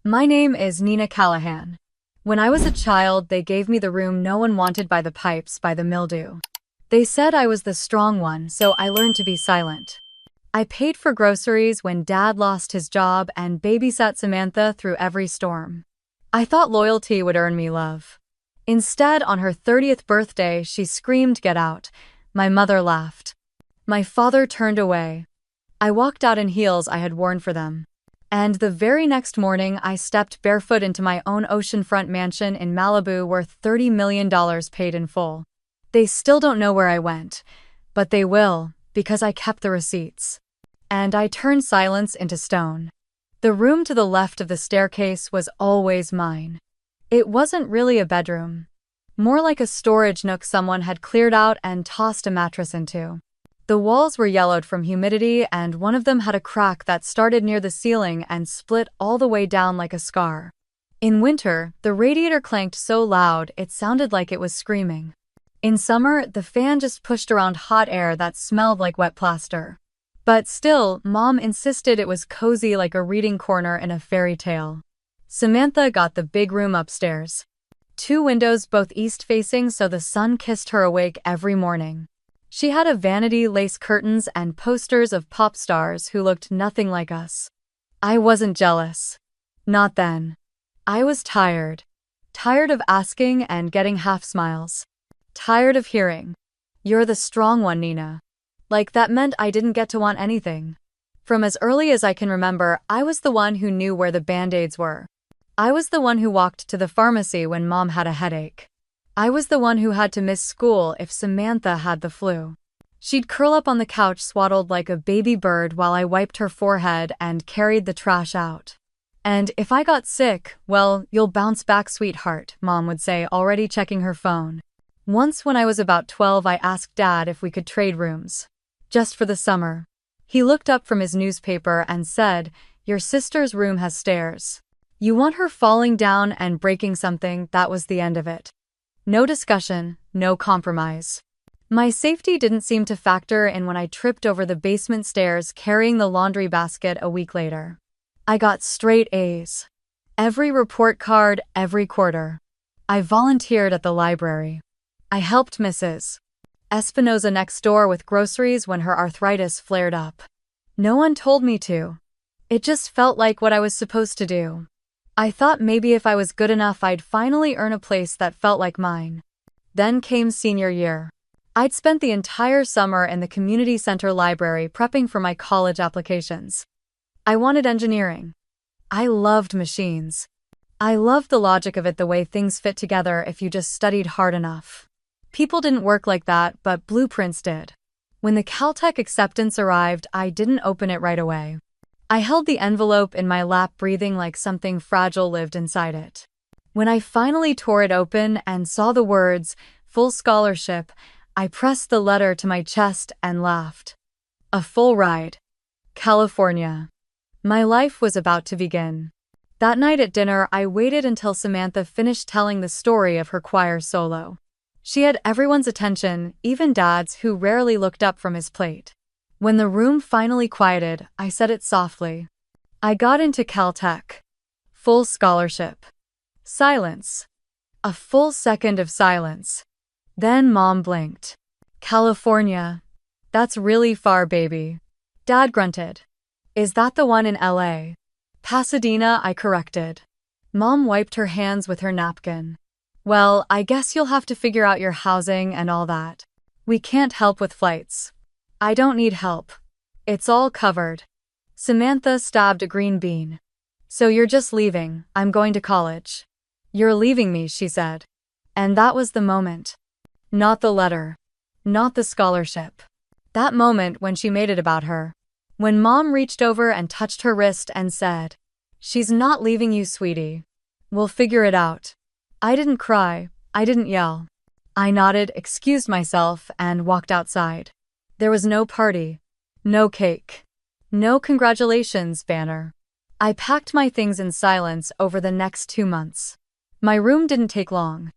My name is Nina Callahan. When I was a child, they gave me the room no one wanted by the pipes by the mildew. They said I was the strong one, so I learned to be silent. I paid for groceries when Dad lost his job and babysat Samantha through every storm. I thought loyalty would earn me love. Instead, on her 30th birthday, she screamed, "Get out." My mother laughed. My father turned away. I walked out in heels I had worn for them. And the very next morning, I stepped barefoot into my own oceanfront mansion in Malibu worth $30 million paid in full. They still don't know where I went, but they will, because I kept the receipts. And I turned silence into stone. The room to the left of the staircase was always mine. It wasn't really a bedroom. More like a storage nook someone had cleared out and tossed a mattress into. The walls were yellowed from humidity, and one of them had a crack that started near the ceiling and split all the way down like a scar. In winter, the radiator clanked so loud it sounded like it was screaming. In summer, the fan just pushed around hot air that smelled like wet plaster. But still, Mom insisted it was cozy like a reading corner in a fairy tale. Samantha got the big room upstairs. 2 windows, both east-facing, so the sun kissed her awake every morning. She had a vanity, lace curtains, and posters of pop stars who looked nothing like us. I wasn't jealous. Not then. I was tired. Tired of asking and getting half smiles. Tired of hearing, "You're the strong one, Nina." Like that meant I didn't get to want anything. From as early as I can remember, I was the one who knew where the Band-Aids were. I was the one who walked to the pharmacy when Mom had a headache. I was the one who had to miss school if Samantha had the flu. She'd curl up on the couch swaddled like a baby bird while I wiped her forehead and carried the trash out. And if I got sick, "Well, you'll bounce back, sweetheart," Mom would say, already checking her phone. Once when I was about 12, I asked Dad if we could trade rooms. Just for the summer. He looked up from his newspaper and said, "Your sister's room has stairs. You want her falling down and breaking something?" That was the end of it. No discussion, no compromise. My safety didn't seem to factor in when I tripped over the basement stairs carrying the laundry basket a week later. I got straight A's. Every report card, every quarter. I volunteered at the library. I helped Mrs. Espinoza next door with groceries when her arthritis flared up. No one told me to. It just felt like what I was supposed to do. I thought maybe if I was good enough I'd finally earn a place that felt like mine. Then came senior year. I'd spent the entire summer in the community center library prepping for my college applications. I wanted engineering. I loved machines. I loved the logic of it, the way things fit together if you just studied hard enough. People didn't work like that, but blueprints did. When the Caltech acceptance arrived, I didn't open it right away. I held the envelope in my lap, breathing like something fragile lived inside it. When I finally tore it open and saw the words, "Full scholarship," I pressed the letter to my chest and laughed. A full ride. California. My life was about to begin. That night at dinner, I waited until Samantha finished telling the story of her choir solo. She had everyone's attention, even Dad's, who rarely looked up from his plate. When the room finally quieted, I said it softly. "I got into Caltech. Full scholarship." Silence. A full second of silence. Then Mom blinked. "California. That's really far, baby." Dad grunted. "Is that the one in LA?" "Pasadena," I corrected. Mom wiped her hands with her napkin. "Well, I guess you'll have to figure out your housing and all that. We can't help with flights." "I don't need help. It's all covered." Samantha stabbed a green bean. "So you're just leaving?" "I'm going to college." "You're leaving me," she said. And that was the moment. Not the letter. Not the scholarship. That moment when she made it about her. When Mom reached over and touched her wrist and said, "She's not leaving you, sweetie. We'll figure it out." I didn't cry. I didn't yell. I nodded, excused myself, and walked outside. There was no party. No cake. No congratulations banner. I packed my things in silence over the next 2 months. My room didn't take long.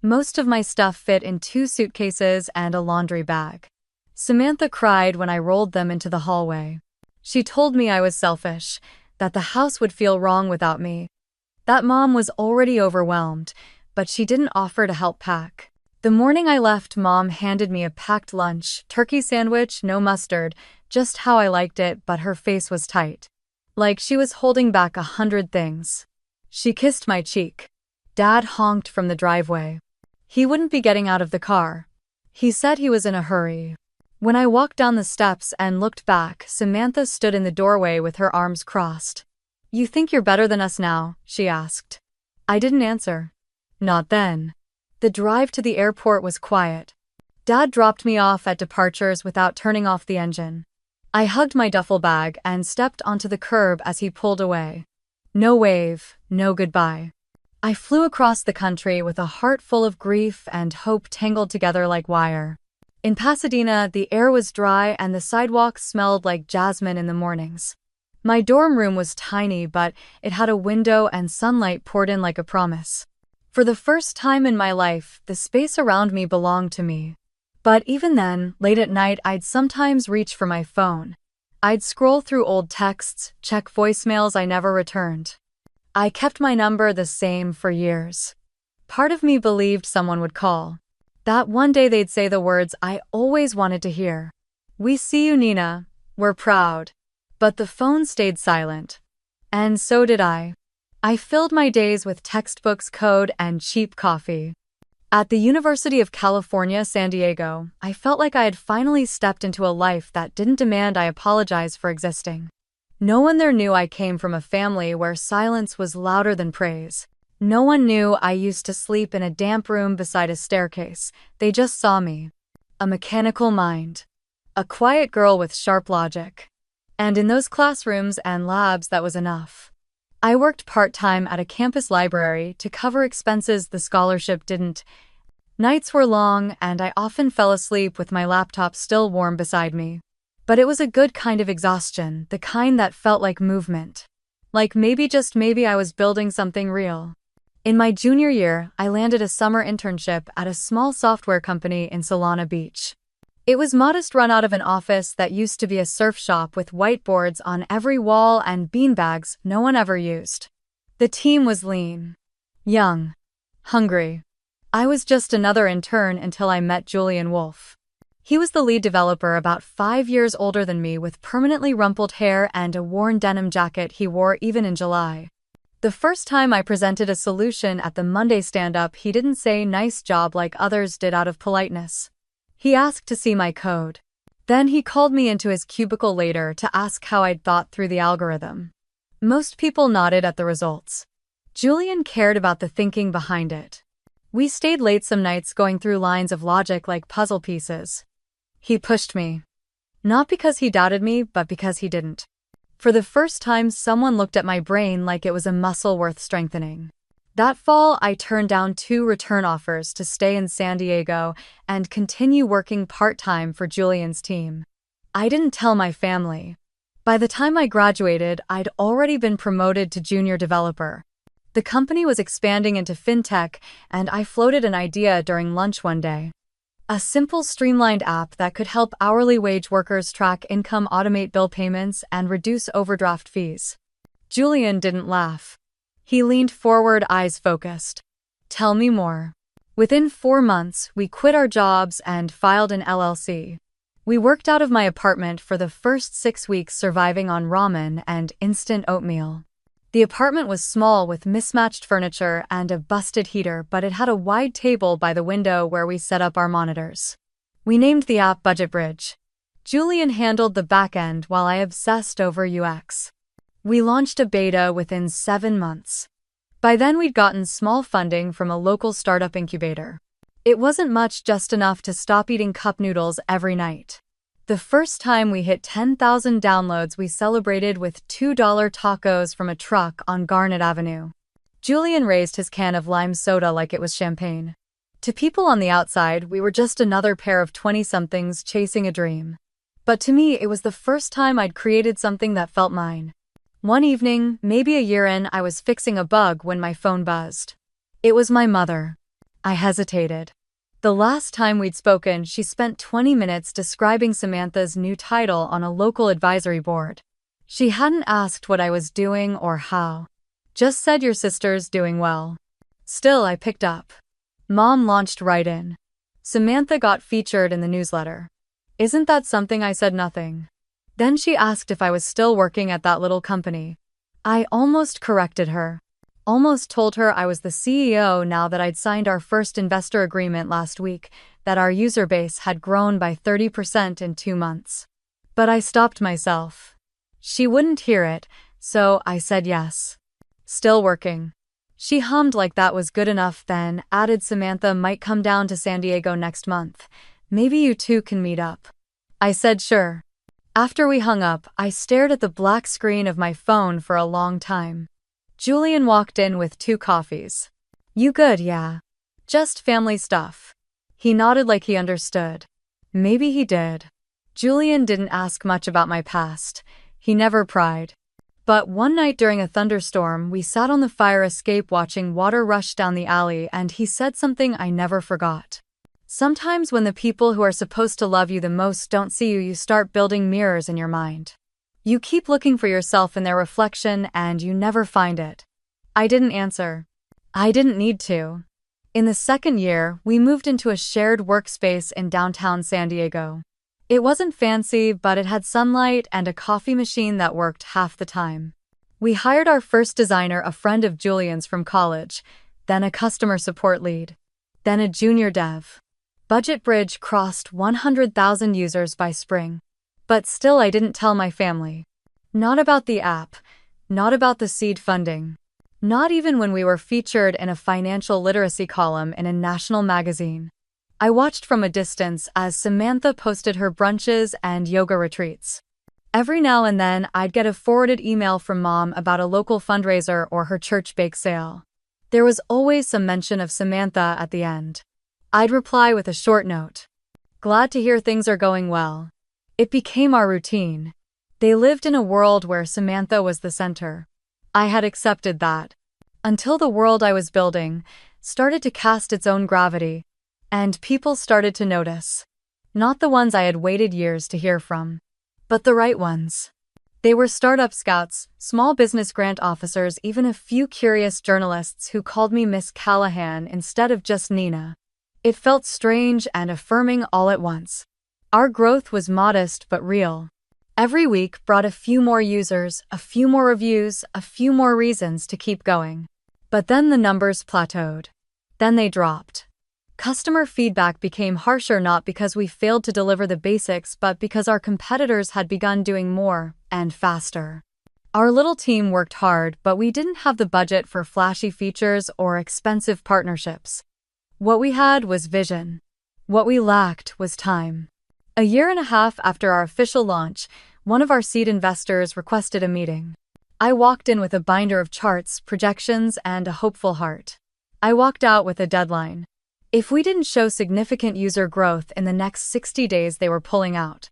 Most of my stuff fit in 2 suitcases and a laundry bag. Samantha cried when I rolled them into the hallway. She told me I was selfish, that the house would feel wrong without me. That mom was already overwhelmed, but she didn't offer to help pack. The morning I left, Mom handed me a packed lunch, turkey sandwich, no mustard, just how I liked it, but her face was tight. Like she was holding back 100 things. She kissed my cheek. Dad honked from the driveway. He wouldn't be getting out of the car. He said he was in a hurry. When I walked down the steps and looked back, Samantha stood in the doorway with her arms crossed. "You think you're better than us now?" she asked. I didn't answer. Not then. The drive to the airport was quiet. Dad dropped me off at departures without turning off the engine. I hugged my duffel bag and stepped onto the curb as he pulled away. No wave, no goodbye. I flew across the country with a heart full of grief and hope tangled together like wire. In Pasadena, the air was dry and the sidewalks smelled like jasmine in the mornings. My dorm room was tiny, but it had a window and sunlight poured in like a promise. For the first time in my life, the space around me belonged to me. But even then, late at night, I'd sometimes reach for my phone. I'd scroll through old texts, check voicemails I never returned. I kept my number the same for years. Part of me believed someone would call. That one day they'd say the words I always wanted to hear. "We see you, Nina. We're proud." But the phone stayed silent. And so did I. I filled my days with textbooks, code, and cheap coffee. At the University of California, San Diego, I felt like I had finally stepped into a life that didn't demand I apologize for existing. No one there knew I came from a family where silence was louder than praise. No one knew I used to sleep in a damp room beside a staircase. They just saw me. A mechanical mind. A quiet girl with sharp logic. And in those classrooms and labs, that was enough. I worked part-time at a campus library to cover expenses the scholarship didn't. Nights were long, and I often fell asleep with my laptop still warm beside me. But it was a good kind of exhaustion, the kind that felt like movement. Like maybe, just maybe, I was building something real. In my junior year, I landed a summer internship at a small software company in Solana Beach. It was modest, run out of an office that used to be a surf shop with whiteboards on every wall and beanbags no one ever used. The team was lean, young, hungry. I was just another intern until I met Julian Wolf. He was the lead developer, about 5 years older than me, with permanently rumpled hair and a worn denim jacket he wore even in July. The first time I presented a solution at the Monday stand-up, he didn't say "nice job" like others did out of politeness. He asked to see my code. Then he called me into his cubicle later to ask how I'd thought through the algorithm. Most people nodded at the results. Julian cared about the thinking behind it. We stayed late some nights going through lines of logic like puzzle pieces. He pushed me. Not because he doubted me, but because he didn't. For the first time, someone looked at my brain like it was a muscle worth strengthening. That fall, I turned down 2 return offers to stay in San Diego and continue working part-time for Julian's team. I didn't tell my family. By the time I graduated, I'd already been promoted to junior developer. The company was expanding into fintech, and I floated an idea during lunch one day. A simple, streamlined app that could help hourly wage workers track income, automate bill payments, and reduce overdraft fees. Julian didn't laugh. He leaned forward, eyes focused. "Tell me more." Within 4 months, we quit our jobs and filed an LLC. We worked out of my apartment for the first 6 weeks, surviving on ramen and instant oatmeal. The apartment was small with mismatched furniture and a busted heater, but it had a wide table by the window where we set up our monitors. We named the app Budget Bridge. Julian handled the back end while I obsessed over UX. We launched a beta within 7 months. By then, we'd gotten small funding from a local startup incubator. It wasn't much, just enough to stop eating cup noodles every night. The first time we hit 10,000 downloads, we celebrated with $2 tacos from a truck on Garnet Avenue. Julian raised his can of lime soda like it was champagne. To people on the outside, we were just another pair of 20-somethings chasing a dream. But to me, it was the first time I'd created something that felt mine. One evening, maybe a year in, I was fixing a bug when my phone buzzed. It was my mother. I hesitated. The last time we'd spoken, she spent 20 minutes describing Samantha's new title on a local advisory board. She hadn't asked what I was doing or how. Just said your sister's doing well. Still, I picked up. Mom launched right in. Samantha got featured in the newsletter. Isn't that something? I said nothing. Then she asked if I was still working at that little company. I almost corrected her. Almost told her I was the CEO now that I'd signed our first investor agreement last week, that our user base had grown by 30% in 2 months. But I stopped myself. She wouldn't hear it, so I said yes. Still working. She hummed like that was good enough, then added Samantha might come down to San Diego next month. Maybe you two can meet up. I said sure. After we hung up, I stared at the black screen of my phone for a long time. Julian walked in with 2 coffees. You good? Yeah. Just family stuff. He nodded like he understood. Maybe he did. Julian didn't ask much about my past. He never pried. But one night during a thunderstorm, we sat on the fire escape watching water rush down the alley, and he said something I never forgot. Sometimes when the people who are supposed to love you the most don't see you, you start building mirrors in your mind. You keep looking for yourself in their reflection and you never find it. I didn't answer. I didn't need to. In the second year, we moved into a shared workspace in downtown San Diego. It wasn't fancy, but it had sunlight and a coffee machine that worked half the time. We hired our first designer, a friend of Julian's from college, then a customer support lead, then a junior dev. Budget Bridge crossed 100,000 users by spring. But still, I didn't tell my family. Not about the app, not about the seed funding. Not even when we were featured in a financial literacy column in a national magazine. I watched from a distance as Samantha posted her brunches and yoga retreats. Every now and then, I'd get a forwarded email from Mom about a local fundraiser or her church bake sale. There was always some mention of Samantha at the end. I'd reply with a short note. Glad to hear things are going well. It became our routine. They lived in a world where Samantha was the center. I had accepted that. Until the world I was building started to cast its own gravity, and people started to notice. Not the ones I had waited years to hear from, but the right ones. They were startup scouts, small business grant officers, even a few curious journalists who called me Miss Callahan instead of just Nina. It felt strange and affirming all at once. Our growth was modest but real. Every week brought a few more users, a few more reviews, a few more reasons to keep going. But then the numbers plateaued. Then they dropped. Customer feedback became harsher, not because we failed to deliver the basics, but because our competitors had begun doing more and faster. Our little team worked hard, but we didn't have the budget for flashy features or expensive partnerships. What we had was vision. What we lacked was time. A year and a half after our official launch, one of our seed investors requested a meeting. I walked in with a binder of charts, projections, and a hopeful heart. I walked out with a deadline. If we didn't show significant user growth in the next 60 days, they were pulling out.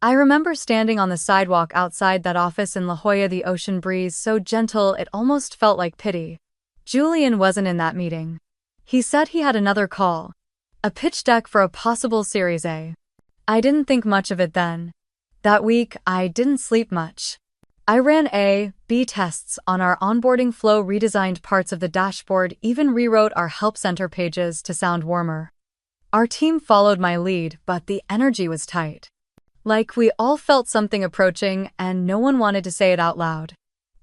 I remember standing on the sidewalk outside that office in La Jolla, the ocean breeze so gentle it almost felt like pity. Julian wasn't in that meeting. He said he had another call. A pitch deck for a possible Series A. I didn't think much of it then. That week, I didn't sleep much. I ran A/B tests on our onboarding flow, redesigned parts of the dashboard, even rewrote our help center pages to sound warmer. Our team followed my lead, but the energy was tight. Like we all felt something approaching, and no one wanted to say it out loud.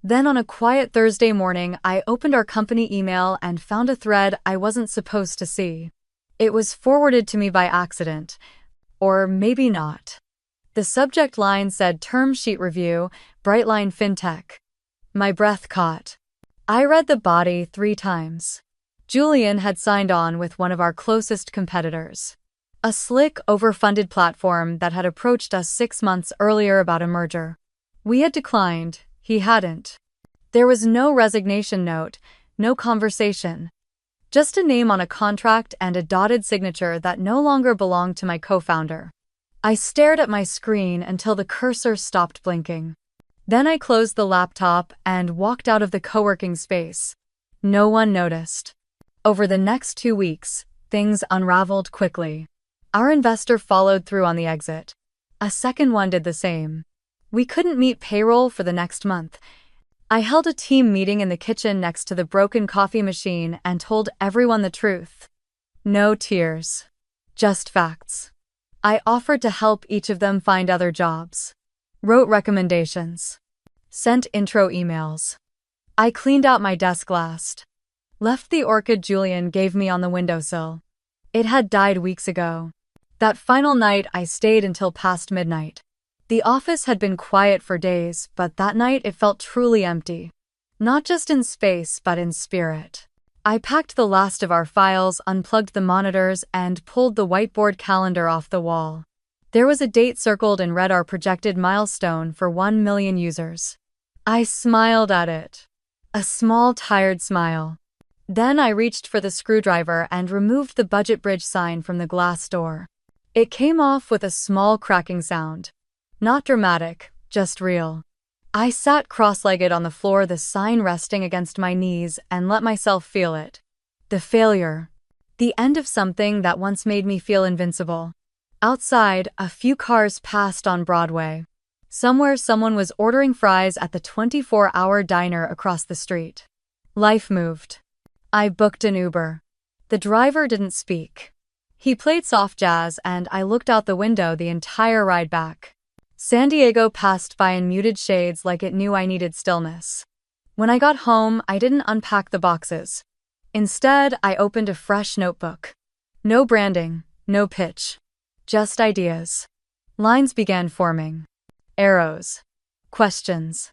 Then on a quiet Thursday morning, I opened our company email and found a thread I wasn't supposed to see. It was forwarded to me by accident. Or maybe not. The subject line said term sheet review, Brightline FinTech. My breath caught. I read the body 3 times. Julian had signed on with one of our closest competitors. A slick, overfunded platform that had approached us 6 months earlier about a merger. We had declined, he hadn't. There was no resignation note, no conversation. Just a name on a contract and a dotted signature that no longer belonged to my co-founder. I stared at my screen until the cursor stopped blinking. Then I closed the laptop and walked out of the co-working space. No one noticed. Over the next 2 weeks, things unraveled quickly. Our investor followed through on the exit. A second one did the same. We couldn't meet payroll for the next month, I held a team meeting in the kitchen next to the broken coffee machine and told everyone the truth. No tears. Just facts. I offered to help each of them find other jobs. Wrote recommendations. Sent intro emails. I cleaned out my desk last. Left the orchid Julian gave me on the windowsill. It had died weeks ago. That final night I stayed until past midnight. The office had been quiet for days, but that night it felt truly empty. Not just in space, but in spirit. I packed the last of our files, unplugged the monitors, and pulled the whiteboard calendar off the wall. There was a date circled in red, our projected milestone for 1 million users. I smiled at it. A small, tired smile. Then I reached for the screwdriver and removed the budget bridge sign from the glass door. It came off with a small cracking sound. Not dramatic, just real. I sat cross-legged on the floor, the sign resting against my knees, and let myself feel it. The failure. The end of something that once made me feel invincible. Outside, a few cars passed on Broadway. Somewhere someone was ordering fries at the 24-hour diner across the street. Life moved. I booked an Uber. The driver didn't speak. He played soft jazz and I looked out the window the entire ride back. San Diego passed by in muted shades like it knew I needed stillness. When I got home, I didn't unpack the boxes. Instead, I opened a fresh notebook. No branding, no pitch. Just ideas. Lines began forming. Arrows. Questions.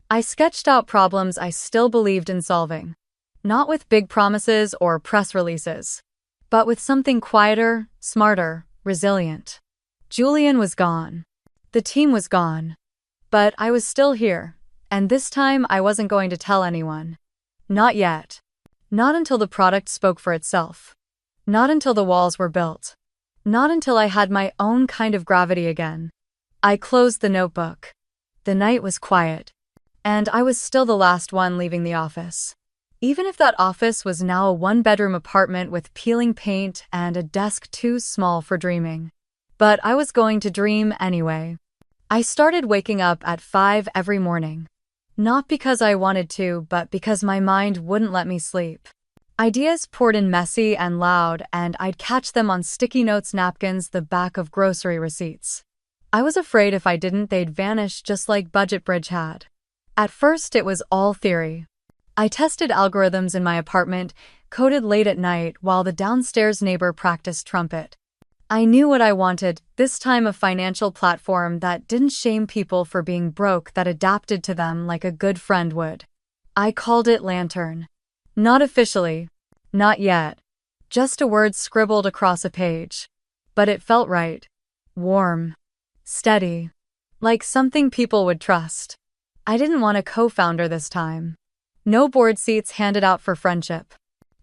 I sketched out problems I still believed in solving. Not with big promises or press releases, but with something quieter, smarter, resilient. Julian was gone. The team was gone. But I was still here, and this time I wasn't going to tell anyone. Not yet. Not until the product spoke for itself. Not until the walls were built. Not until I had my own kind of gravity again. I closed the notebook. The night was quiet, and I was still the last one leaving the office. Even if that office was now a one-bedroom apartment with peeling paint and a desk too small for dreaming. But I was going to dream anyway. I started waking up at 5 every morning. Not because I wanted to, but because my mind wouldn't let me sleep. Ideas poured in messy and loud, and I'd catch them on sticky notes napkins, the back of grocery receipts. I was afraid if I didn't, they'd vanish just like Budget Bridge had. At first, it was all theory. I tested algorithms in my apartment, coded late at night while the downstairs neighbor practiced trumpet. I knew what I wanted, this time a financial platform that didn't shame people for being broke, that adapted to them like a good friend would. I called it Lantern. Not officially. Not yet. Just a word scribbled across a page. But it felt right. Warm. Steady. Like something people would trust. I didn't want a co-founder this time. No board seats handed out for friendship.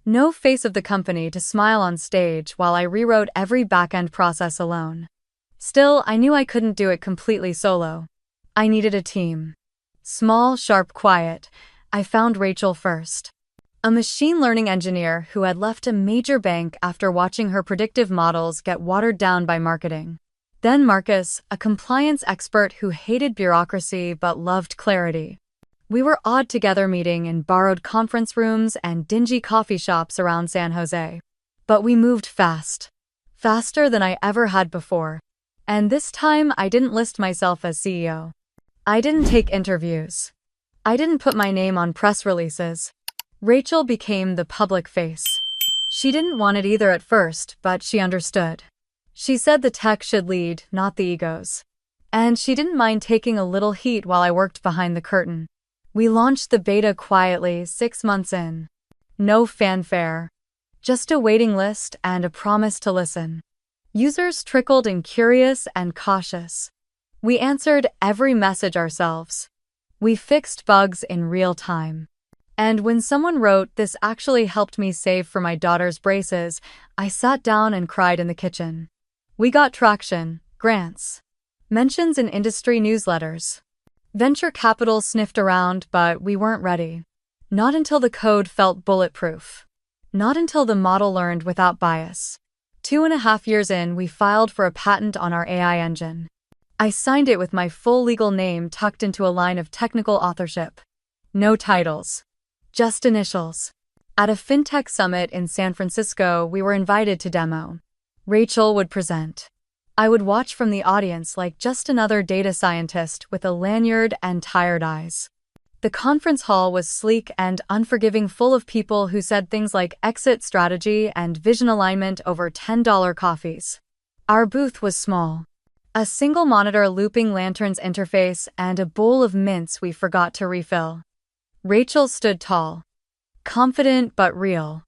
No face of the company to smile on stage while I rewrote every back-end process alone. Still, I knew I couldn't do it completely solo. I needed a team. Small, sharp, quiet. I found Rachel first. A machine learning engineer who had left a major bank after watching her predictive models get watered down by marketing. Then Marcus, a compliance expert who hated bureaucracy but loved clarity. We were awed together, meeting in borrowed conference rooms and dingy coffee shops around San Jose. But we moved fast. Faster than I ever had before. And this time I didn't list myself as CEO. I didn't take interviews. I didn't put my name on press releases. Rachel became the public face. She didn't want it either at first, but she understood. She said the tech should lead, not the egos. And she didn't mind taking a little heat while I worked behind the curtain. We launched the beta quietly 6 months in. No fanfare. Just a waiting list and a promise to listen. Users trickled in, curious and cautious. We answered every message ourselves. We fixed bugs in real time. And when someone wrote, "This actually helped me save for my daughter's braces," I sat down and cried in the kitchen. We got traction, grants, mentions in industry newsletters. Venture capital sniffed around, but we weren't ready. Not until the code felt bulletproof. Not until the model learned without bias. 2.5 years in, we filed for a patent on our AI engine. I signed it with my full legal name tucked into a line of technical authorship. No titles. Just initials. At a fintech summit in San Francisco, we were invited to demo. Rachel would present. I would watch from the audience like just another data scientist with a lanyard and tired eyes. The conference hall was sleek and unforgiving, full of people who said things like exit strategy and vision alignment over $10 coffees. Our booth was small. A single monitor, looping lanterns interface, and a bowl of mints we forgot to refill. Rachel stood tall. Confident but real.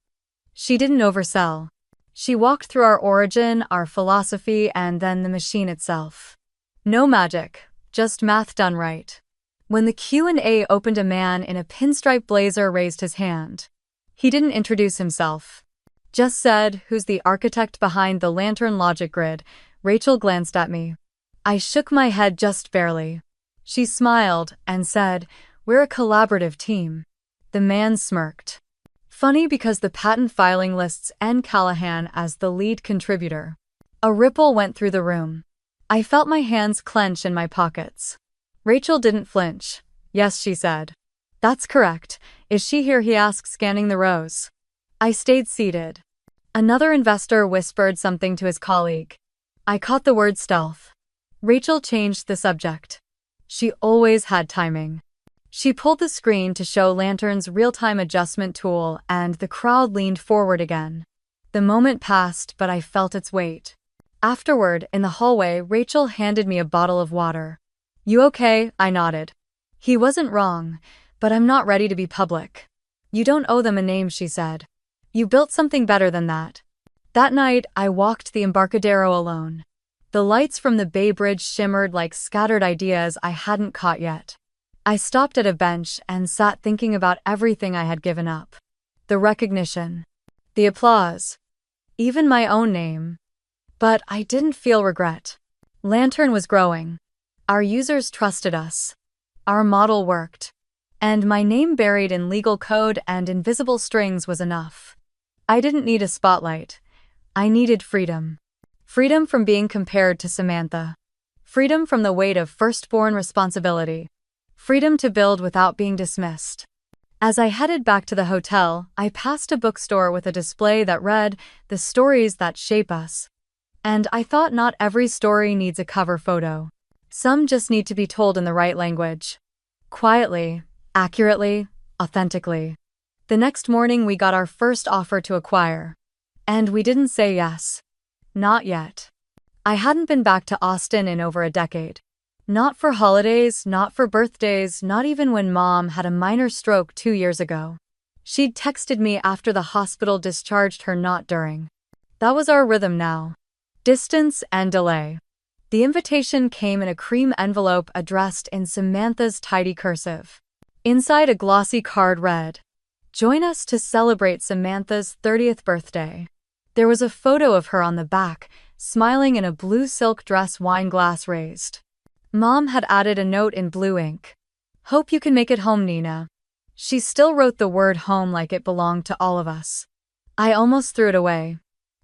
She didn't oversell. She walked through our origin, our philosophy, and then the machine itself. No magic, just math done right. When the Q&A opened, a man in a pinstripe blazer raised his hand. He didn't introduce himself. Just said, "Who's the architect behind the lantern logic grid?" Rachel glanced at me. I shook my head just barely. She smiled and said, "We're a collaborative team." The man smirked. Funny, because the patent filing lists N. Callahan as the lead contributor. A ripple went through the room. I felt my hands clench in my pockets. Rachel didn't flinch. "Yes," she said. "That's correct. Is she here?" he asked, scanning the rows. I stayed seated. Another investor whispered something to his colleague. I caught the word stealth. Rachel changed the subject. She always had timing. She pulled the screen to show Lantern's real-time adjustment tool, and the crowd leaned forward again. The moment passed, but I felt its weight. Afterward, in the hallway, Rachel handed me a bottle of water. "You okay?" I nodded. He wasn't wrong, but I'm not ready to be public. "You don't owe them a name," she said. "You built something better than that." That night, I walked the Embarcadero alone. The lights from the Bay Bridge shimmered like scattered ideas I hadn't caught yet. I stopped at a bench and sat thinking about everything I had given up. The recognition. The applause. Even my own name. But I didn't feel regret. Lantern was growing. Our users trusted us. Our model worked. And my name buried in legal code and invisible strings was enough. I didn't need a spotlight. I needed freedom. Freedom from being compared to Samantha. Freedom from the weight of firstborn responsibility. Freedom to build without being dismissed. As I headed back to the hotel, I passed a bookstore with a display that read, "The Stories That Shape Us." And I thought, not every story needs a cover photo. Some just need to be told in the right language. Quietly, accurately, authentically. The next morning, we got our first offer to acquire. And we didn't say yes. Not yet. I hadn't been back to Austin in over a decade. Not for holidays, not for birthdays, not even when Mom had a minor stroke 2 years ago. She'd texted me after the hospital discharged her, not during. That was our rhythm now. Distance and delay. The invitation came in a cream envelope addressed in Samantha's tidy cursive. Inside, a glossy card read, "Join us to celebrate Samantha's 30th birthday." There was a photo of her on the back, smiling in a blue silk dress, wine glass raised. Mom had added a note in blue ink. "Hope you can make it home, Nina." She still wrote the word home like it belonged to all of us. I almost threw it away.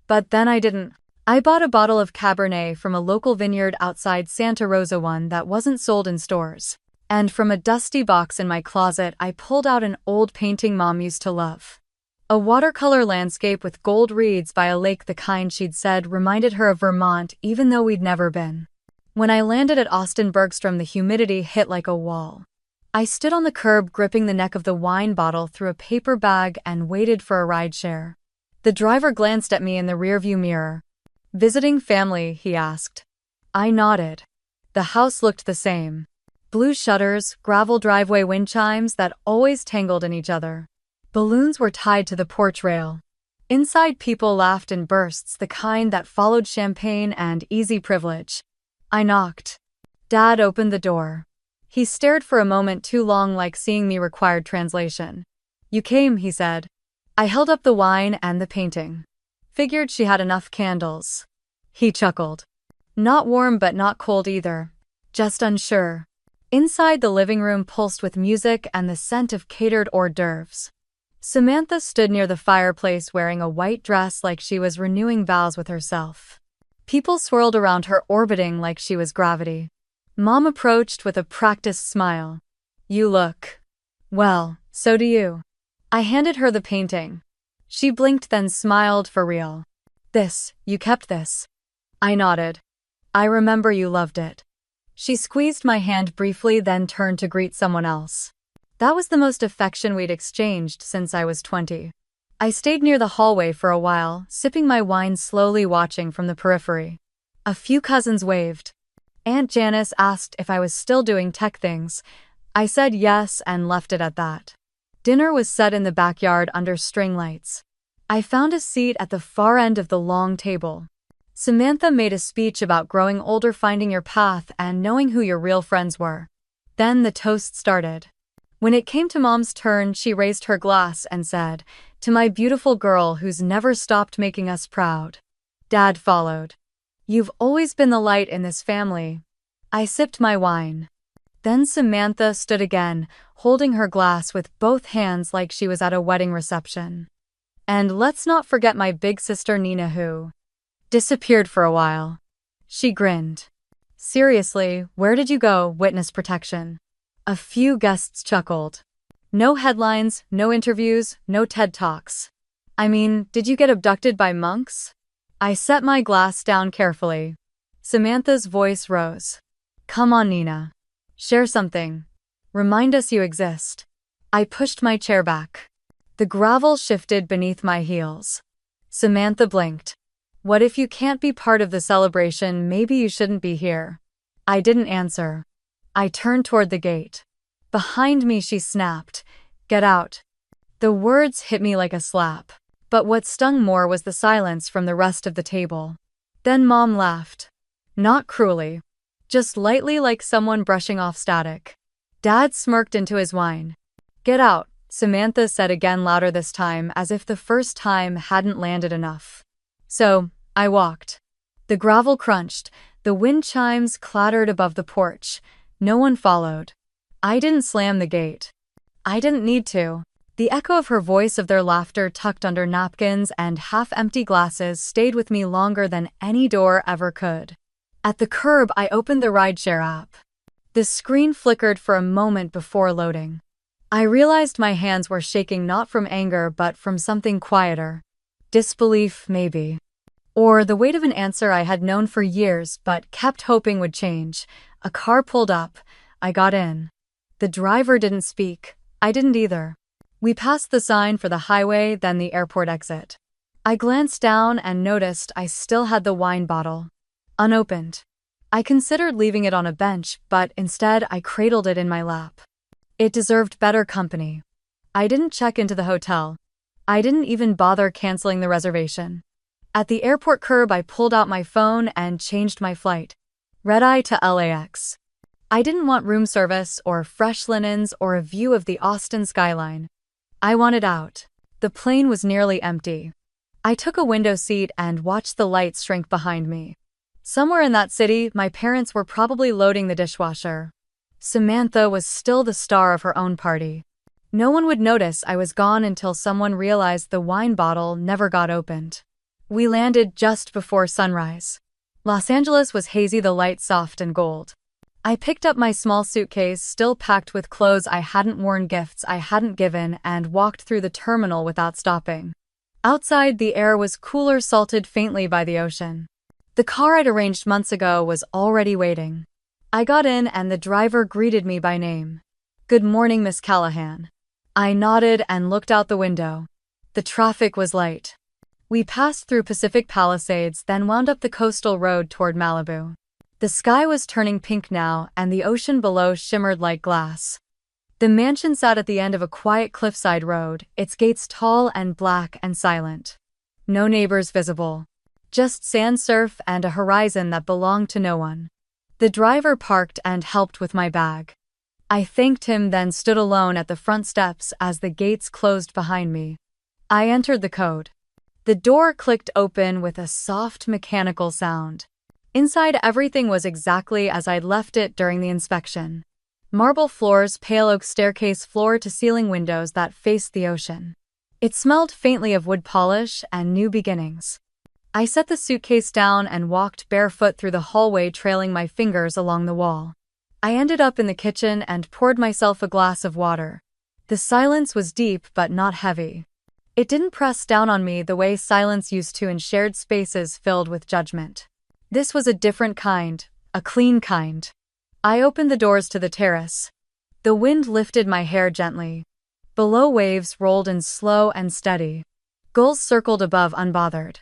But then I didn't. I bought a bottle of Cabernet from a local vineyard outside Santa Rosa, one that wasn't sold in stores. And from a dusty box in my closet, I pulled out an old painting Mom used to love. A watercolor landscape with gold reeds by a lake, the kind she'd said reminded her of Vermont, even though we'd never been. When I landed at Austin Bergstrom, the humidity hit like a wall. I stood on the curb, gripping the neck of the wine bottle through a paper bag, and waited for a rideshare. The driver glanced at me in the rearview mirror. "Visiting family?" he asked. I nodded. The house looked the same. Blue shutters, gravel driveway, wind chimes that always tangled in each other. Balloons were tied to the porch rail. Inside, people laughed in bursts, the kind that followed champagne and easy privilege. I knocked. Dad opened the door. He stared for a moment too long, like seeing me required translation. "You came," he said. I held up the wine and the painting. Figured she had enough candles. He chuckled. "Not warm but not cold either. Just unsure." Inside, the living room pulsed with music and the scent of catered hors d'oeuvres. Samantha stood near the fireplace wearing a white dress like she was renewing vows with herself. People swirled around her, orbiting like she was gravity. Mom approached with a practiced smile. "You look Well, so do you. I handed her the painting. She blinked then smiled for real. You kept this? I nodded. I remember you loved it. She squeezed my hand briefly then turned to greet someone else. That was the most affection we'd exchanged since I was 20. I stayed near the hallway for a while, sipping my wine slowly watching from the periphery. A few cousins waved. Aunt Janice asked if I was still doing tech things. I said yes and left it at that. Dinner was set in the backyard under string lights. I found a seat at the far end of the long table. Samantha made a speech about growing older, finding your path, and knowing who your real friends were. Then the toast started. When it came to Mom's turn, she raised her glass and said, "To my beautiful girl who's never stopped making us proud." Dad followed. "You've always been the light in this family." I sipped my wine. Then Samantha stood again, holding her glass with both hands like she was at a wedding reception. "And let's not forget my big sister Nina who disappeared for a while." She grinned. "Seriously, where did you go, witness protection?" A few guests chuckled. "No headlines, no interviews, no TED Talks. I mean, did you get abducted by monks?" I set my glass down carefully. Samantha's voice rose. "Come on, Nina. Share something. Remind us you exist." I pushed my chair back. The gravel shifted beneath my heels. Samantha blinked. "What if you can't be part of the celebration? Maybe you shouldn't be here." I didn't answer. I turned toward the gate. Behind me she snapped, "Get out." The words hit me like a slap. But what stung more was the silence from the rest of the table. Then Mom laughed. Not cruelly. Just lightly, like someone brushing off static. Dad smirked into his wine. "Get out," Samantha said again, louder this time, as if the first time hadn't landed enough. So, I walked. The gravel crunched, the wind chimes clattered above the porch. No one followed. I didn't slam the gate. I didn't need to. The echo of her voice, of their laughter tucked under napkins and half-empty glasses, stayed with me longer than any door ever could. At the curb, I opened the rideshare app. The screen flickered for a moment before loading. I realized my hands were shaking, not from anger but from something quieter. Disbelief, maybe. Or the weight of an answer I had known for years but kept hoping would change. A car pulled up. I got in. The driver didn't speak. I didn't either. We passed the sign for the highway, then the airport exit. I glanced down and noticed I still had the wine bottle. Unopened. I considered leaving it on a bench, but instead I cradled it in my lap. It deserved better company. I didn't check into the hotel. I didn't even bother canceling the reservation. At the airport curb, I pulled out my phone and changed my flight. Red-eye to LAX. I didn't want room service or fresh linens or a view of the Austin skyline. I wanted out. The plane was nearly empty. I took a window seat and watched the lights shrink behind me. Somewhere in that city, my parents were probably loading the dishwasher. Samantha was still the star of her own party. No one would notice I was gone until someone realized the wine bottle never got opened. We landed just before sunrise. Los Angeles was hazy, the light soft and gold. I picked up my small suitcase, still packed with clothes I hadn't worn, gifts I hadn't given, and walked through the terminal without stopping. Outside, the air was cooler, salted faintly by the ocean. The car I'd arranged months ago was already waiting. I got in and the driver greeted me by name. "Good morning, Miss Callahan." I nodded and looked out the window. The traffic was light. We passed through Pacific Palisades, then wound up the coastal road toward Malibu. The sky was turning pink now, and the ocean below shimmered like glass. The mansion sat at the end of a quiet cliffside road, its gates tall and black and silent. No neighbors visible. Just sand, surf, and a horizon that belonged to no one. The driver parked and helped with my bag. I thanked him, then stood alone at the front steps as the gates closed behind me. I entered the code. The door clicked open with a soft mechanical sound. Inside, everything was exactly as I'd left it during the inspection. Marble floors, pale oak staircase, floor-to-ceiling windows that faced the ocean. It smelled faintly of wood polish and new beginnings. I set the suitcase down and walked barefoot through the hallway, trailing my fingers along the wall. I ended up in the kitchen and poured myself a glass of water. The silence was deep but not heavy. It didn't press down on me the way silence used to in shared spaces filled with judgment. This was a different kind, a clean kind. I opened the doors to the terrace. The wind lifted my hair gently. Below, waves rolled in slow and steady. Gulls circled above unbothered.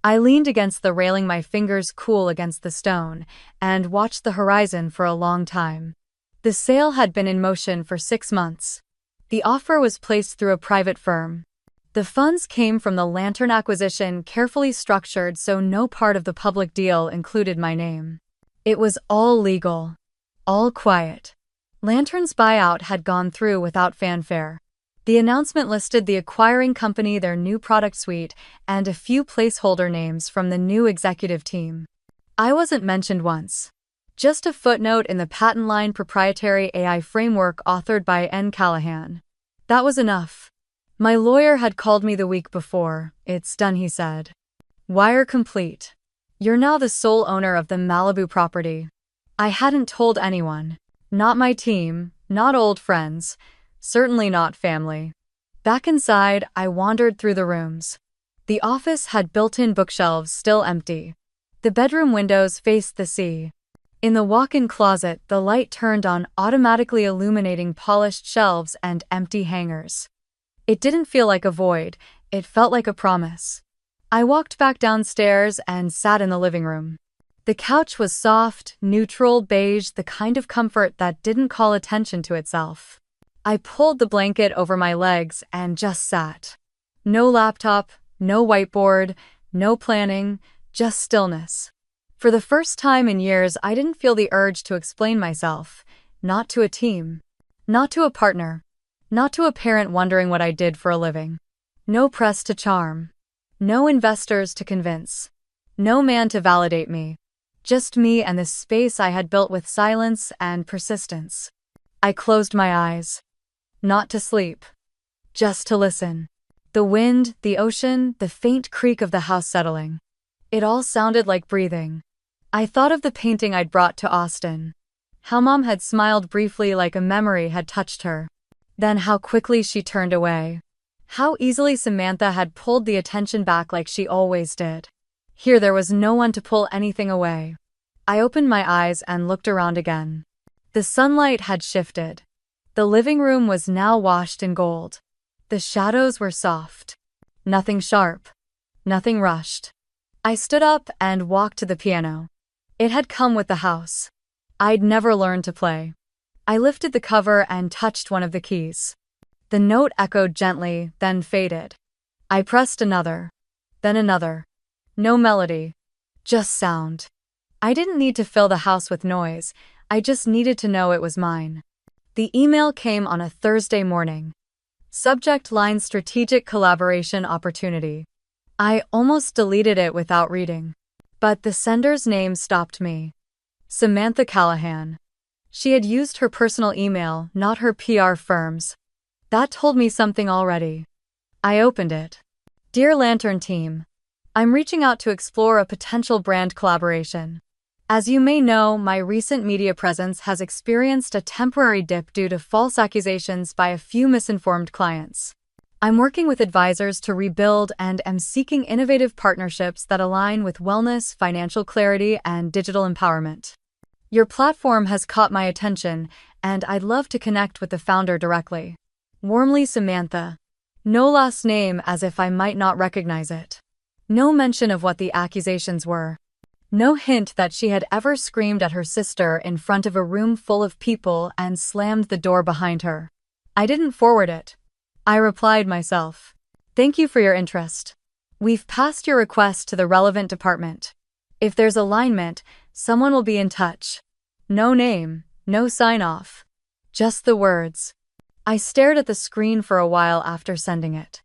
I leaned against the railing, my fingers cool against the stone, and watched the horizon for a long time. The sale had been in motion for 6 months. The offer was placed through a private firm. The funds came from the Lantern acquisition, carefully structured so no part of the public deal included my name. It was all legal. All quiet. Lantern's buyout had gone through without fanfare. The announcement listed the acquiring company, their new product suite, and a few placeholder names from the new executive team. I wasn't mentioned once. Just a footnote in the patent line proprietary AI framework authored by N. Callahan. That was enough. My lawyer had called me the week before. "It's done," he said. "Wire complete. You're now the sole owner of the Malibu property." I hadn't told anyone. Not my team, not old friends, certainly not family. Back inside, I wandered through the rooms. The office had built-in bookshelves still empty. The bedroom windows faced the sea. In the walk-in closet, the light turned on, automatically illuminating polished shelves and empty hangers. It didn't feel like a void, it felt like a promise. I walked back downstairs and sat in the living room. The couch was soft, neutral beige, the kind of comfort that didn't call attention to itself. I pulled the blanket over my legs and just sat. No laptop, no whiteboard, no planning, just stillness. For the first time in years, I didn't feel the urge to explain myself, not to a team, not to a partner, not to a parent wondering what I did for a living. No press to charm. No investors to convince. No man to validate me. Just me and this space I had built with silence and persistence. I closed my eyes. Not to sleep. Just to listen. The wind, the ocean, the faint creak of the house settling. It all sounded like breathing. I thought of the painting I'd brought to Austin. How Mom had smiled briefly like a memory had touched her. Then how quickly she turned away. How easily Samantha had pulled the attention back like she always did. Here there was no one to pull anything away. I opened my eyes and looked around again. The sunlight had shifted. The living room was now washed in gold. The shadows were soft. Nothing sharp. Nothing rushed. I stood up and walked to the piano. It had come with the house. I'd never learned to play. I lifted the cover and touched one of the keys. The note echoed gently, then faded. I pressed another. Then another. No melody. Just sound. I didn't need to fill the house with noise. I just needed to know it was mine. The email came on a Thursday morning. Subject line: strategic collaboration opportunity. I almost deleted it without reading. But the sender's name stopped me. Samantha Callahan. She had used her personal email, not her PR firm's. That told me something already. I opened it. Dear Lantern team. I'm reaching out to explore a potential brand collaboration. As you may know, my recent media presence has experienced a temporary dip due to false accusations by a few misinformed clients. I'm working with advisors to rebuild and am seeking innovative partnerships that align with wellness, financial clarity, and digital empowerment. Your platform has caught my attention, and I'd love to connect with the founder directly. Warmly, Samantha. No last name, as if I might not recognize it. No mention of what the accusations were. No hint that she had ever screamed at her sister in front of a room full of people and slammed the door behind her. I didn't forward it. I replied myself. Thank you for your interest. We've passed your request to the relevant department. If there's alignment, someone will be in touch. No name, no sign-off. Just the words. I stared at the screen for a while after sending it.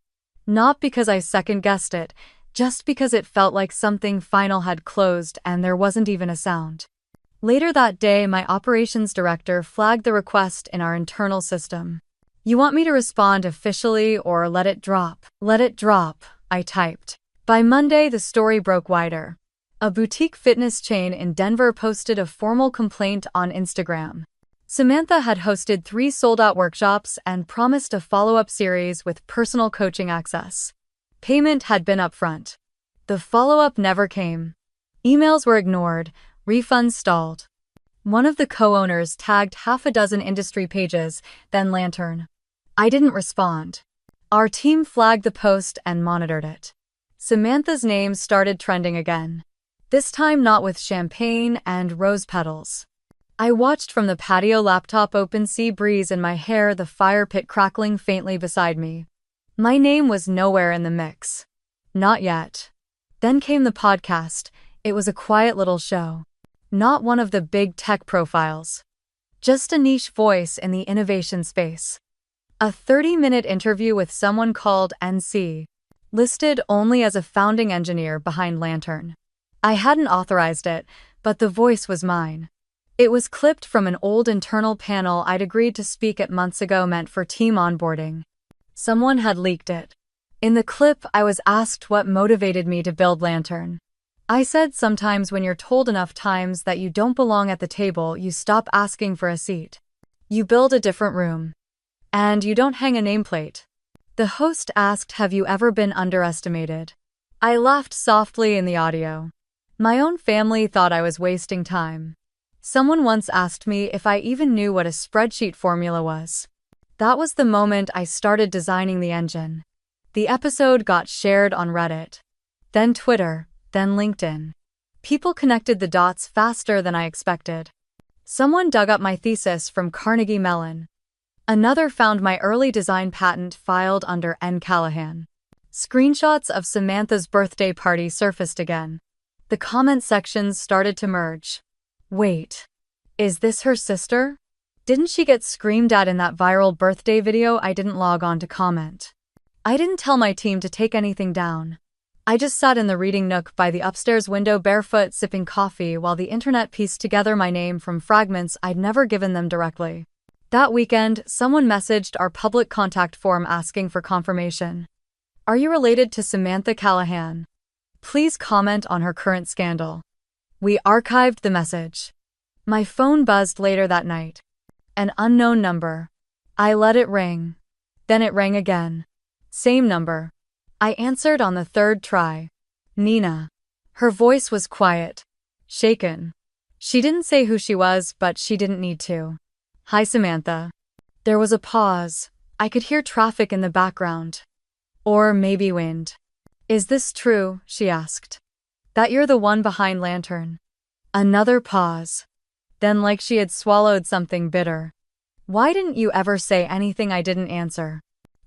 Not because I second-guessed it, just because it felt like something final had closed and there wasn't even a sound. Later that day, my operations director flagged the request in our internal system. You want me to respond officially or let it drop? Let it drop, I typed. By Monday, the story broke wider. A boutique fitness chain in Denver posted a formal complaint on Instagram. Samantha had hosted 3 sold-out workshops and promised a follow-up series with personal coaching access. Payment had been upfront. The follow-up never came. Emails were ignored, refunds stalled. One of the co-owners tagged half a dozen industry pages, then Lantern. I didn't respond. Our team flagged the post and monitored it. Samantha's name started trending again. This time not with champagne and rose petals. I watched from the patio laptop, open sea breeze in my hair, the fire pit crackling faintly beside me. My name was nowhere in the mix. Not yet. Then came the podcast. It was a quiet little show. Not one of the big tech profiles. Just a niche voice in the innovation space. A 30-minute interview with someone called NC, listed only as a founding engineer behind Lantern. I hadn't authorized it, but the voice was mine. It was clipped from an old internal panel I'd agreed to speak at months ago, meant for team onboarding. Someone had leaked it. In the clip, I was asked what motivated me to build Lantern. I said sometimes when you're told enough times that you don't belong at the table, you stop asking for a seat. You build a different room. And you don't hang a nameplate. The host asked, "Have you ever been underestimated?" I laughed softly in the audio. My own family thought I was wasting time. Someone once asked me if I even knew what a spreadsheet formula was. That was the moment I started designing the engine. The episode got shared on Reddit. Then Twitter, then LinkedIn. People connected the dots faster than I expected. Someone dug up my thesis from Carnegie Mellon. Another found my early design patent filed under N. Callahan. Screenshots of Samantha's birthday party surfaced again. The comment sections started to merge. Wait. Is this her sister? Didn't she get screamed at in that viral birthday video? I didn't log on to comment. I didn't tell my team to take anything down. I just sat in the reading nook by the upstairs window, barefoot, sipping coffee, while the internet pieced together my name from fragments I'd never given them directly. That weekend, someone messaged our public contact form asking for confirmation. Are you related to Samantha Callahan? Please comment on her current scandal. We archived the message. My phone buzzed later that night. An unknown number. I let it ring. Then it rang again. Same number. I answered on the third try. Nina. Her voice was quiet. Shaken. She didn't say who she was, but she didn't need to. Hi, Samantha. There was a pause. I could hear traffic in the background. Or maybe wind. Is this true? She asked. That you're the one behind Lantern? Another pause. Then, like she had swallowed something bitter. Why didn't you ever say anything? I didn't answer.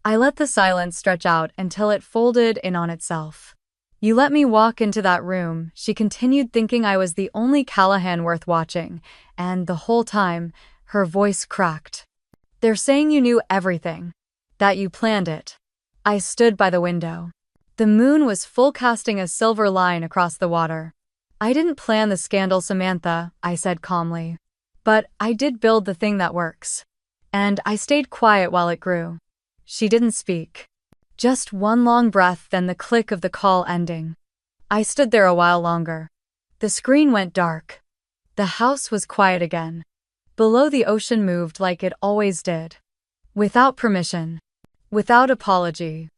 I let the silence stretch out until it folded in on itself. You let me walk into that room, she continued, thinking I was the only Callahan worth watching, and the whole time, her voice cracked. They're saying you knew everything. That you planned it. I stood by the window. The moon was full, casting a silver line across the water. I didn't plan the scandal, Samantha, I said calmly. But I did build the thing that works. And I stayed quiet while it grew. She didn't speak. Just one long breath, then the click of the call ending. I stood there a while longer. The screen went dark. The house was quiet again. Below, the ocean moved like it always did. Without permission. Without apology.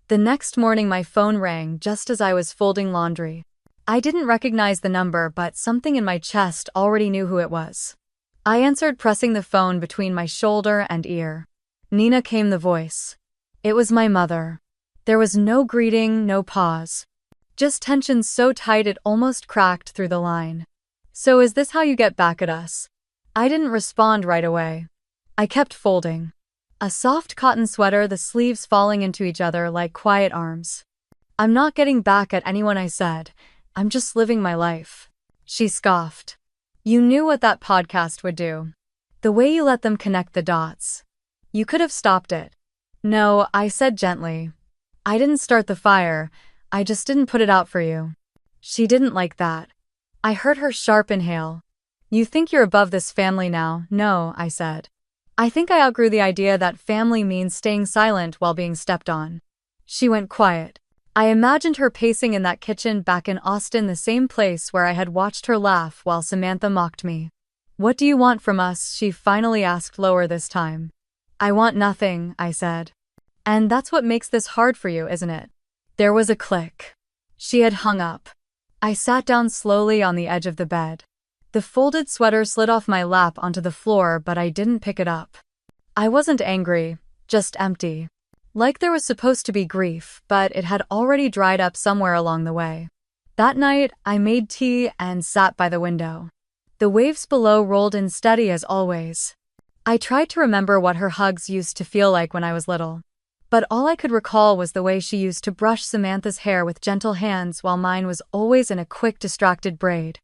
The next morning my phone rang just as I was folding laundry. I didn't recognize the number, but something in my chest already knew who it was. I answered, pressing the phone between my shoulder and ear. Nina, came the voice. It was my mother. There was no greeting, no pause. Just tension so tight it almost cracked through the line. So is this how you get back at us? I didn't respond right away. I kept folding. A soft cotton sweater, the sleeves falling into each other like quiet arms. I'm not getting back at anyone, I said. I'm just living my life. She scoffed. You knew what that podcast would do. The way you let them connect the dots. You could have stopped it. No, I said gently. I didn't start the fire. I just didn't put it out for you. She didn't like that. I heard her sharp inhale. You think you're above this family now? No, I said. I think I outgrew the idea that family means staying silent while being stepped on. She went quiet. I imagined her pacing in that kitchen back in Austin, the same place where I had watched her laugh while Samantha mocked me. "What do you want from us?" she finally asked, lower this time. "I want nothing," I said. "And that's what makes this hard for you, isn't it?" There was a click. She had hung up. I sat down slowly on the edge of the bed. The folded sweater slid off my lap onto the floor, but I didn't pick it up. I wasn't angry, just empty. Like there was supposed to be grief, but it had already dried up somewhere along the way. That night, I made tea and sat by the window. The waves below rolled in steady as always. I tried to remember what her hugs used to feel like when I was little. But all I could recall was the way she used to brush Samantha's hair with gentle hands while mine was always in a quick, distracted braid.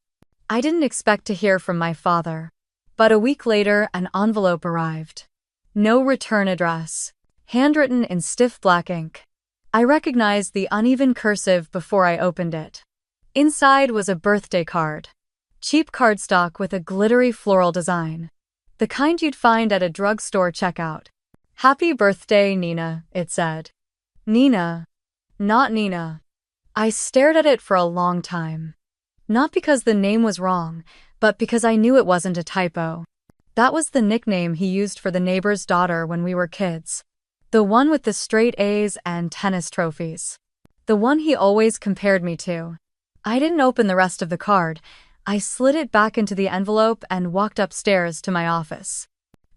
I didn't expect to hear from my father. But a week later, an envelope arrived. No return address. Handwritten in stiff black ink. I recognized the uneven cursive before I opened it. Inside was a birthday card. Cheap cardstock with a glittery floral design. The kind you'd find at a drugstore checkout. "Happy birthday, Nina," it said. Nina. Not Nina. I stared at it for a long time. Not because the name was wrong, but because I knew it wasn't a typo. That was the nickname he used for the neighbor's daughter when we were kids. The one with the straight A's and tennis trophies. The one he always compared me to. I didn't open the rest of the card. I slid it back into the envelope and walked upstairs to my office.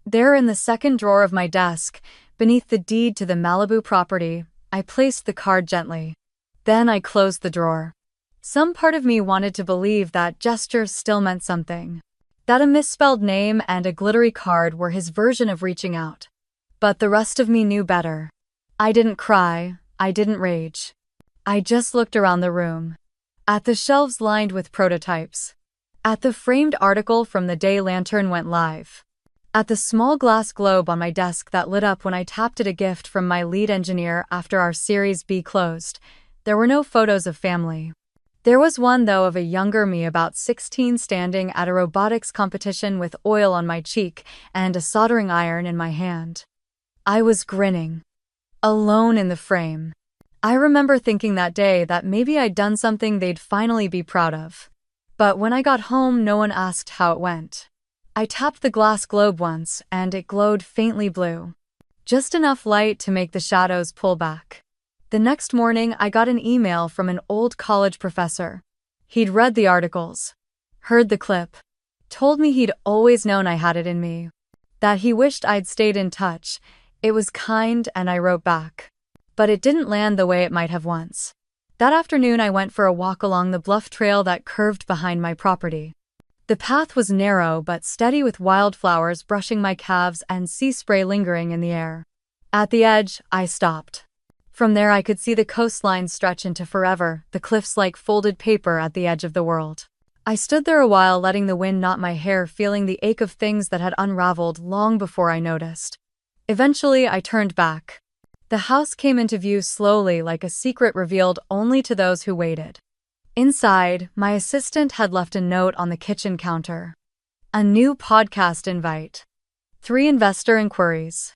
There in the second drawer of my desk, beneath the deed to the Malibu property, I placed the card gently. Then I closed the drawer. Some part of me wanted to believe that gesture still meant something. That a misspelled name and a glittery card were his version of reaching out. But the rest of me knew better. I didn't cry, I didn't rage. I just looked around the room. At the shelves lined with prototypes. At the framed article from the day Lantern went live. At the small glass globe on my desk that lit up when I tapped it, a gift from my lead engineer after our Series B closed. There were no photos of family. There was one, though, of a younger me, about 16, standing at a robotics competition with oil on my cheek and a soldering iron in my hand. I was grinning. Alone in the frame. I remember thinking that day that maybe I'd done something they'd finally be proud of. But when I got home, no one asked how it went. I tapped the glass globe once, and it glowed faintly blue. Just enough light to make the shadows pull back. The next morning, I got an email from an old college professor. He'd read the articles, heard the clip, told me he'd always known I had it in me, that he wished I'd stayed in touch. It was kind, and I wrote back. But it didn't land the way it might have once. That afternoon, I went for a walk along the bluff trail that curved behind my property. The path was narrow but steady, with wildflowers brushing my calves and sea spray lingering in the air. At the edge, I stopped. From there, I could see the coastline stretch into forever, the cliffs like folded paper at the edge of the world. I stood there a while, letting the wind knot my hair, feeling the ache of things that had unraveled long before I noticed. Eventually, I turned back. The house came into view slowly, like a secret revealed only to those who waited. Inside, my assistant had left a note on the kitchen counter. A new podcast invite. 3 investor inquiries.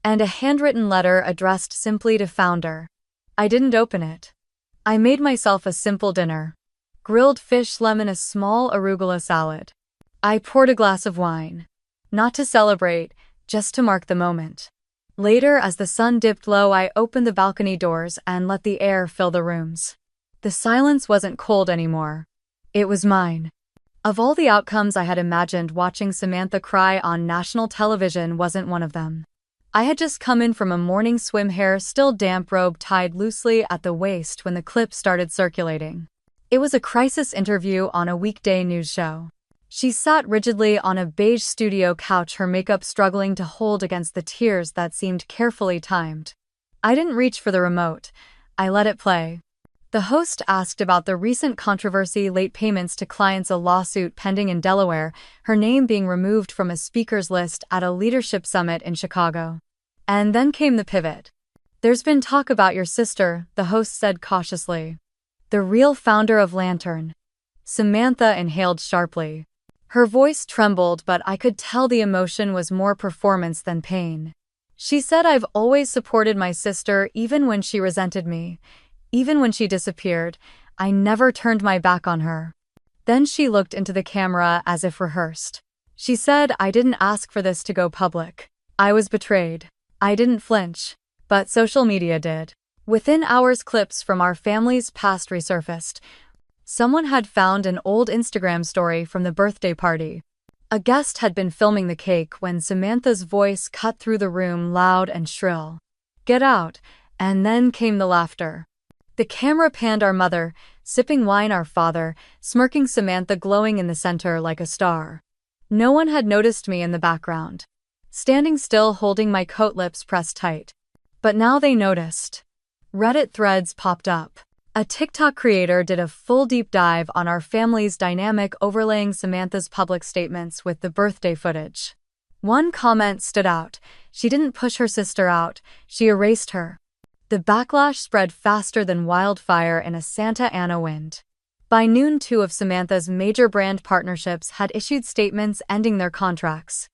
And a handwritten letter addressed simply to founder. I didn't open it. I made myself a simple dinner. Grilled fish, lemon, a small arugula salad. I poured a glass of wine. Not to celebrate, just to mark the moment. Later, as the sun dipped low, I opened the balcony doors and let the air fill the rooms. The silence wasn't cold anymore. It was mine. Of all the outcomes I had imagined, watching Samantha cry on national television wasn't one of them. I had just come in from a morning swim, hair still damp, robe tied loosely at the waist when the clip started circulating. It was a crisis interview on a weekday news show. She sat rigidly on a beige studio couch, her makeup struggling to hold against the tears that seemed carefully timed. I didn't reach for the remote. I let it play. The host asked about the recent controversy, late payments to clients, a lawsuit pending in Delaware, her name being removed from a speaker's list at a leadership summit in Chicago. And then came the pivot. "There's been talk about your sister," the host said cautiously. "The real founder of Lantern." Samantha inhaled sharply. Her voice trembled, but I could tell the emotion was more performance than pain. She said, "I've always supported my sister, even when she resented me. Even when she disappeared, I never turned my back on her." Then she looked into the camera as if rehearsed. She said I didn't ask for this to go public. I was betrayed. I didn't flinch. But social media did. Within hours, clips from our family's past resurfaced. Someone had found an old Instagram story from the birthday party. A guest had been filming the cake when Samantha's voice cut through the room loud and shrill. "Get out." And then came the laughter. The camera panned our mother, sipping wine, our father, smirking, Samantha glowing in the center like a star. No one had noticed me in the background, standing still holding my coat, lips pressed tight. But now they noticed. Reddit threads popped up. A TikTok creator did a full deep dive on our family's dynamic, overlaying Samantha's public statements with the birthday footage. One comment stood out. She didn't push her sister out, she erased her. The backlash spread faster than wildfire in a Santa Ana wind. By noon, 2 of Samantha's major brand partnerships had issued statements ending their contracts.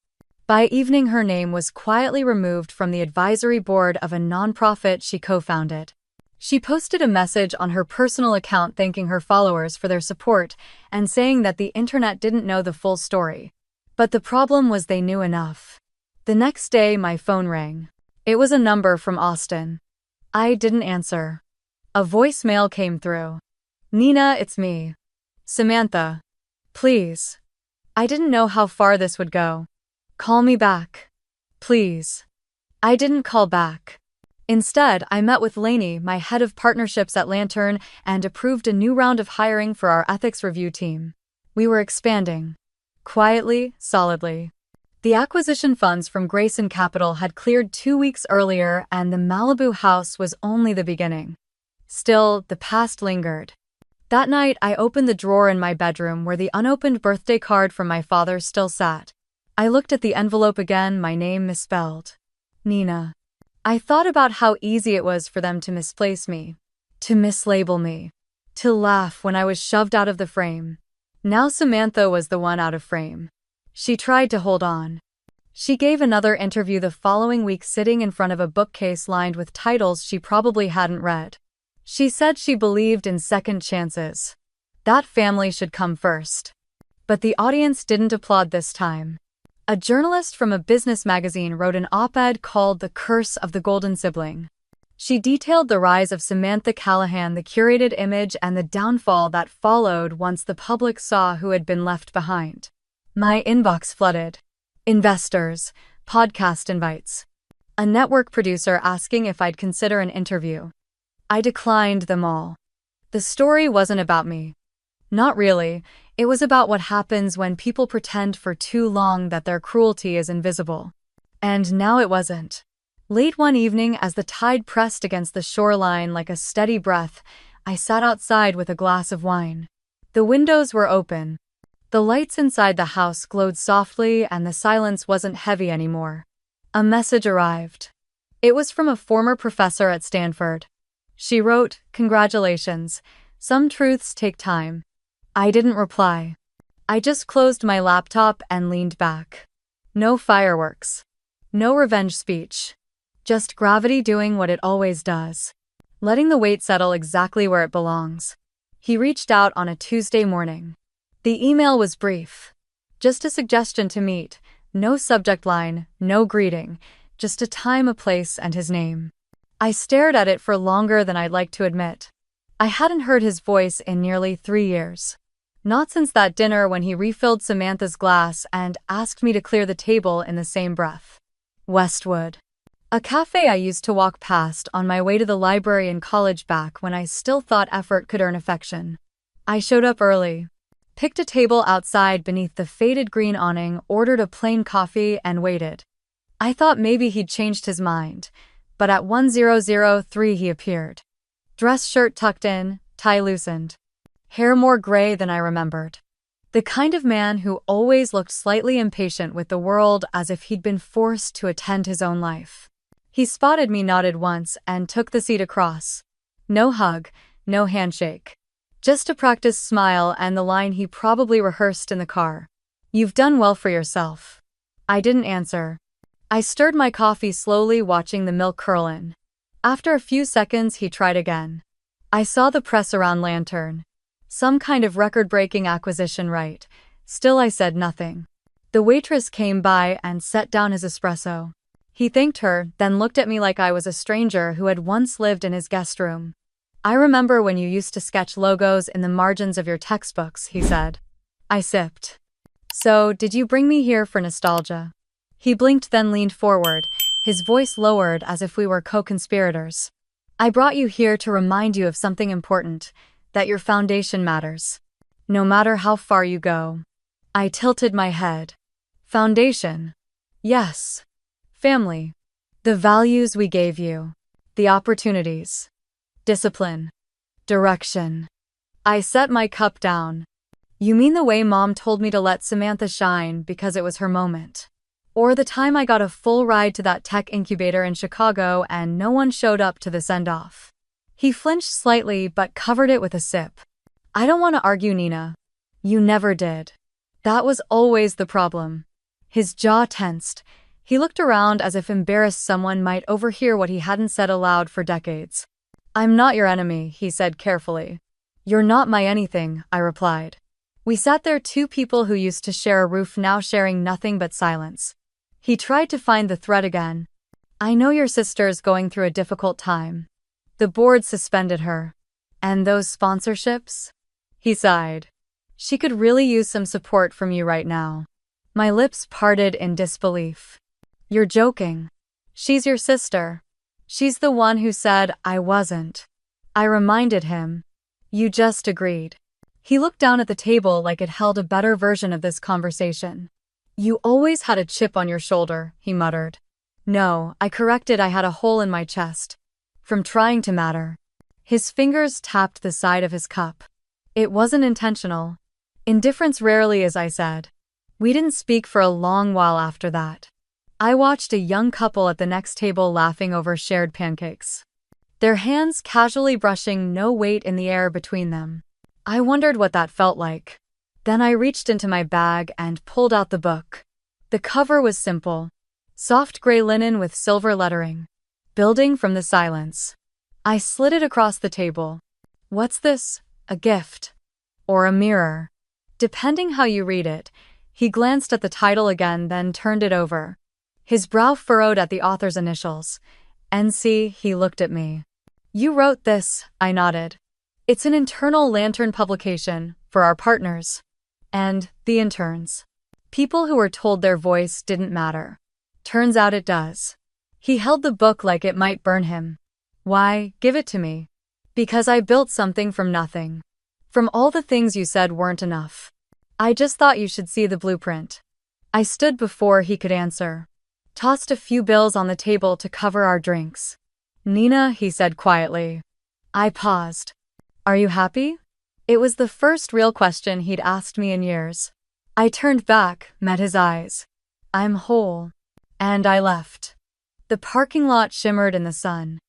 By evening, her name was quietly removed from the advisory board of a nonprofit she co-founded. She posted a message on her personal account thanking her followers for their support and saying that the internet didn't know the full story. But the problem was they knew enough. The next day, my phone rang. It was a number from Austin. I didn't answer. A voicemail came through. "Nina, it's me. Samantha. Please. I didn't know how far this would go. Call me back. Please." I didn't call back. Instead, I met with Lainey, my head of partnerships at Lantern, and approved a new round of hiring for our ethics review team. We were expanding. Quietly, solidly. The acquisition funds from Grayson Capital had cleared 2 weeks earlier, and the Malibu house was only the beginning. Still, the past lingered. That night, I opened the drawer in my bedroom where the unopened birthday card from my father still sat. I looked at the envelope again, my name misspelled. Nina. I thought about how easy it was for them to misplace me, to mislabel me, to laugh when I was shoved out of the frame. Now Samantha was the one out of frame. She tried to hold on. She gave another interview the following week, sitting in front of a bookcase lined with titles she probably hadn't read. She said she believed in second chances. That family should come first. But the audience didn't applaud this time. A journalist from a business magazine wrote an op-ed called "The Curse of the Golden Sibling." She detailed the rise of Samantha Callahan, the curated image, and the downfall that followed once the public saw who had been left behind. My inbox flooded. Investors, podcast invites, a network producer asking if I'd consider an interview. I declined them all. The story wasn't about me. Not really. It was about what happens when people pretend for too long that their cruelty is invisible. And now it wasn't. Late one evening, as the tide pressed against the shoreline like a steady breath, I sat outside with a glass of wine. The windows were open. The lights inside the house glowed softly, and the silence wasn't heavy anymore. A message arrived. It was from a former professor at Stanford. She wrote, "Congratulations. Some truths take time." I didn't reply. I just closed my laptop and leaned back. No fireworks. No revenge speech. Just gravity doing what it always does. Letting the weight settle exactly where it belongs. He reached out on a Tuesday morning. The email was brief. Just a suggestion to meet. No subject line, no greeting. Just a time, a place, and his name. I stared at it for longer than I'd like to admit. I hadn't heard his voice in nearly 3 years. Not since that dinner when he refilled Samantha's glass and asked me to clear the table in the same breath. Westwood. A cafe I used to walk past on my way to the library in college, back when I still thought effort could earn affection. I showed up early. Picked a table outside beneath the faded green awning, ordered a plain coffee, and waited. I thought maybe he'd changed his mind, but at 10:03 he appeared. Dress shirt tucked in, tie loosened. Hair more gray than I remembered. The kind of man who always looked slightly impatient with the world, as if he'd been forced to attend his own life. He spotted me, nodded once, and took the seat across. No hug, no handshake. Just a practiced smile and the line he probably rehearsed in the car. "You've done well for yourself." I didn't answer. I stirred my coffee slowly, watching the milk curl in. After a few seconds, he tried again. I saw the press around Lantern. Some kind of record-breaking acquisition, right? Still, I said nothing. The waitress came by and set down his espresso. He thanked her, then looked at me like I was a stranger who had once lived in his guest room. "I remember when you used to sketch logos in the margins of your textbooks," he said. I sipped. "So, did you bring me here for nostalgia?" He blinked, then leaned forward, his voice lowered as if we were co-conspirators. "I brought you here to remind you of something important, that your foundation matters. No matter how far you go." I tilted my head. Foundation? Yes. Family. The values we gave you. The opportunities. Discipline. Direction. I set my cup down. "You mean the way Mom told me to let Samantha shine because it was her moment? Or the time I got a full ride to that tech incubator in Chicago and no one showed up to the send-off?" He flinched slightly but covered it with a sip. "I don't want to argue, Nina. You never did. That was always the problem." His jaw tensed. He looked around as if embarrassed someone might overhear what he hadn't said aloud for decades. "I'm not your enemy," he said carefully. "You're not my anything," I replied. We sat there, two people who used to share a roof now sharing nothing but silence. He tried to find the thread again. "I know your sister's going through a difficult time. The board suspended her. And those sponsorships?" He sighed. "She could really use some support from you right now." My lips parted in disbelief. "You're joking. She's your sister. She's the one who said I wasn't." I reminded him. "You just agreed." He looked down at the table like it held a better version of this conversation. "You always had a chip on your shoulder," he muttered. "No," I corrected, "I had a hole in my chest. From trying to matter." His fingers tapped the side of his cup. "It wasn't intentional. Indifference rarely is," I said. We didn't speak for a long while after that. I watched a young couple at the next table laughing over shared pancakes. Their hands casually brushing, no weight in the air between them. I wondered what that felt like. Then I reached into my bag and pulled out the book. The cover was simple. Soft gray linen with silver lettering. "Building from the Silence." I slid it across the table. "What's this? A gift? Or a mirror?" Depending how you read it. He glanced at the title again, then turned it over. His brow furrowed at the author's initials. "NC," he looked at me. "You wrote this," I nodded. "It's an internal Lantern publication, for our partners. And the interns. People who were told their voice didn't matter. Turns out it does." He held the book like it might burn him. "Why, give it to me." "Because I built something from nothing. From all the things you said weren't enough. I just thought you should see the blueprint." I stood before he could answer. Tossed a few bills on the table to cover our drinks. "Nina," he said quietly. I paused. "Are you happy?" It was the first real question he'd asked me in years. I turned back, met his eyes. "I'm whole." And I left. The parking lot shimmered in the sun.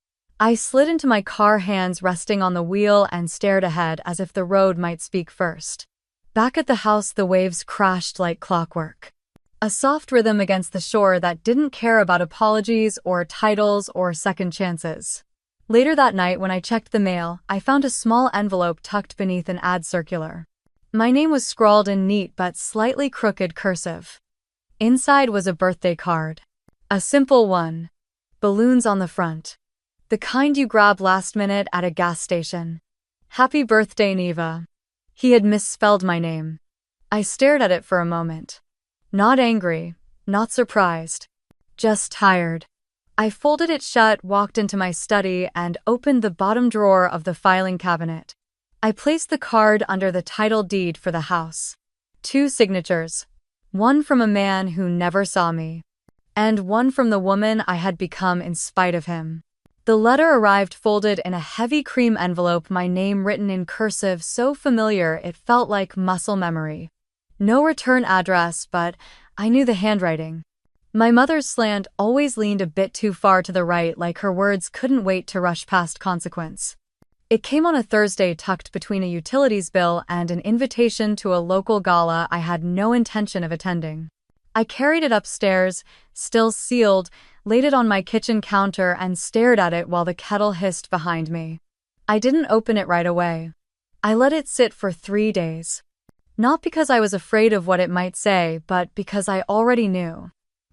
I slid into my car, hands resting on the wheel, and stared ahead as if the road might speak first. Back at the house, the waves crashed like clockwork. A soft rhythm against the shore that didn't care about apologies or titles or second chances. Later that night, when I checked the mail, I found a small envelope tucked beneath an ad circular. My name was scrawled in neat but slightly crooked cursive. Inside was a birthday card. A simple one. Balloons on the front. The kind you grab last minute at a gas station. "Happy birthday, Neva." He had misspelled my name. I stared at it for a moment. Not angry, not surprised. Just tired. I folded it shut, walked into my study, and opened the bottom drawer of the filing cabinet. I placed the card under the title deed for the house. 2 signatures. One from a man who never saw me. And one from the woman I had become in spite of him. The letter arrived folded in a heavy cream envelope, my name written in cursive so familiar it felt like muscle memory. No return address, but I knew the handwriting. My mother's slant always leaned a bit too far to the right, like her words couldn't wait to rush past consequence. It came on a Thursday, tucked between a utilities bill and an invitation to a local gala I had no intention of attending. I carried it upstairs, still sealed, laid it on my kitchen counter, and stared at it while the kettle hissed behind me. I didn't open it right away. I let it sit for 3 days. Not because I was afraid of what it might say, but because I already knew.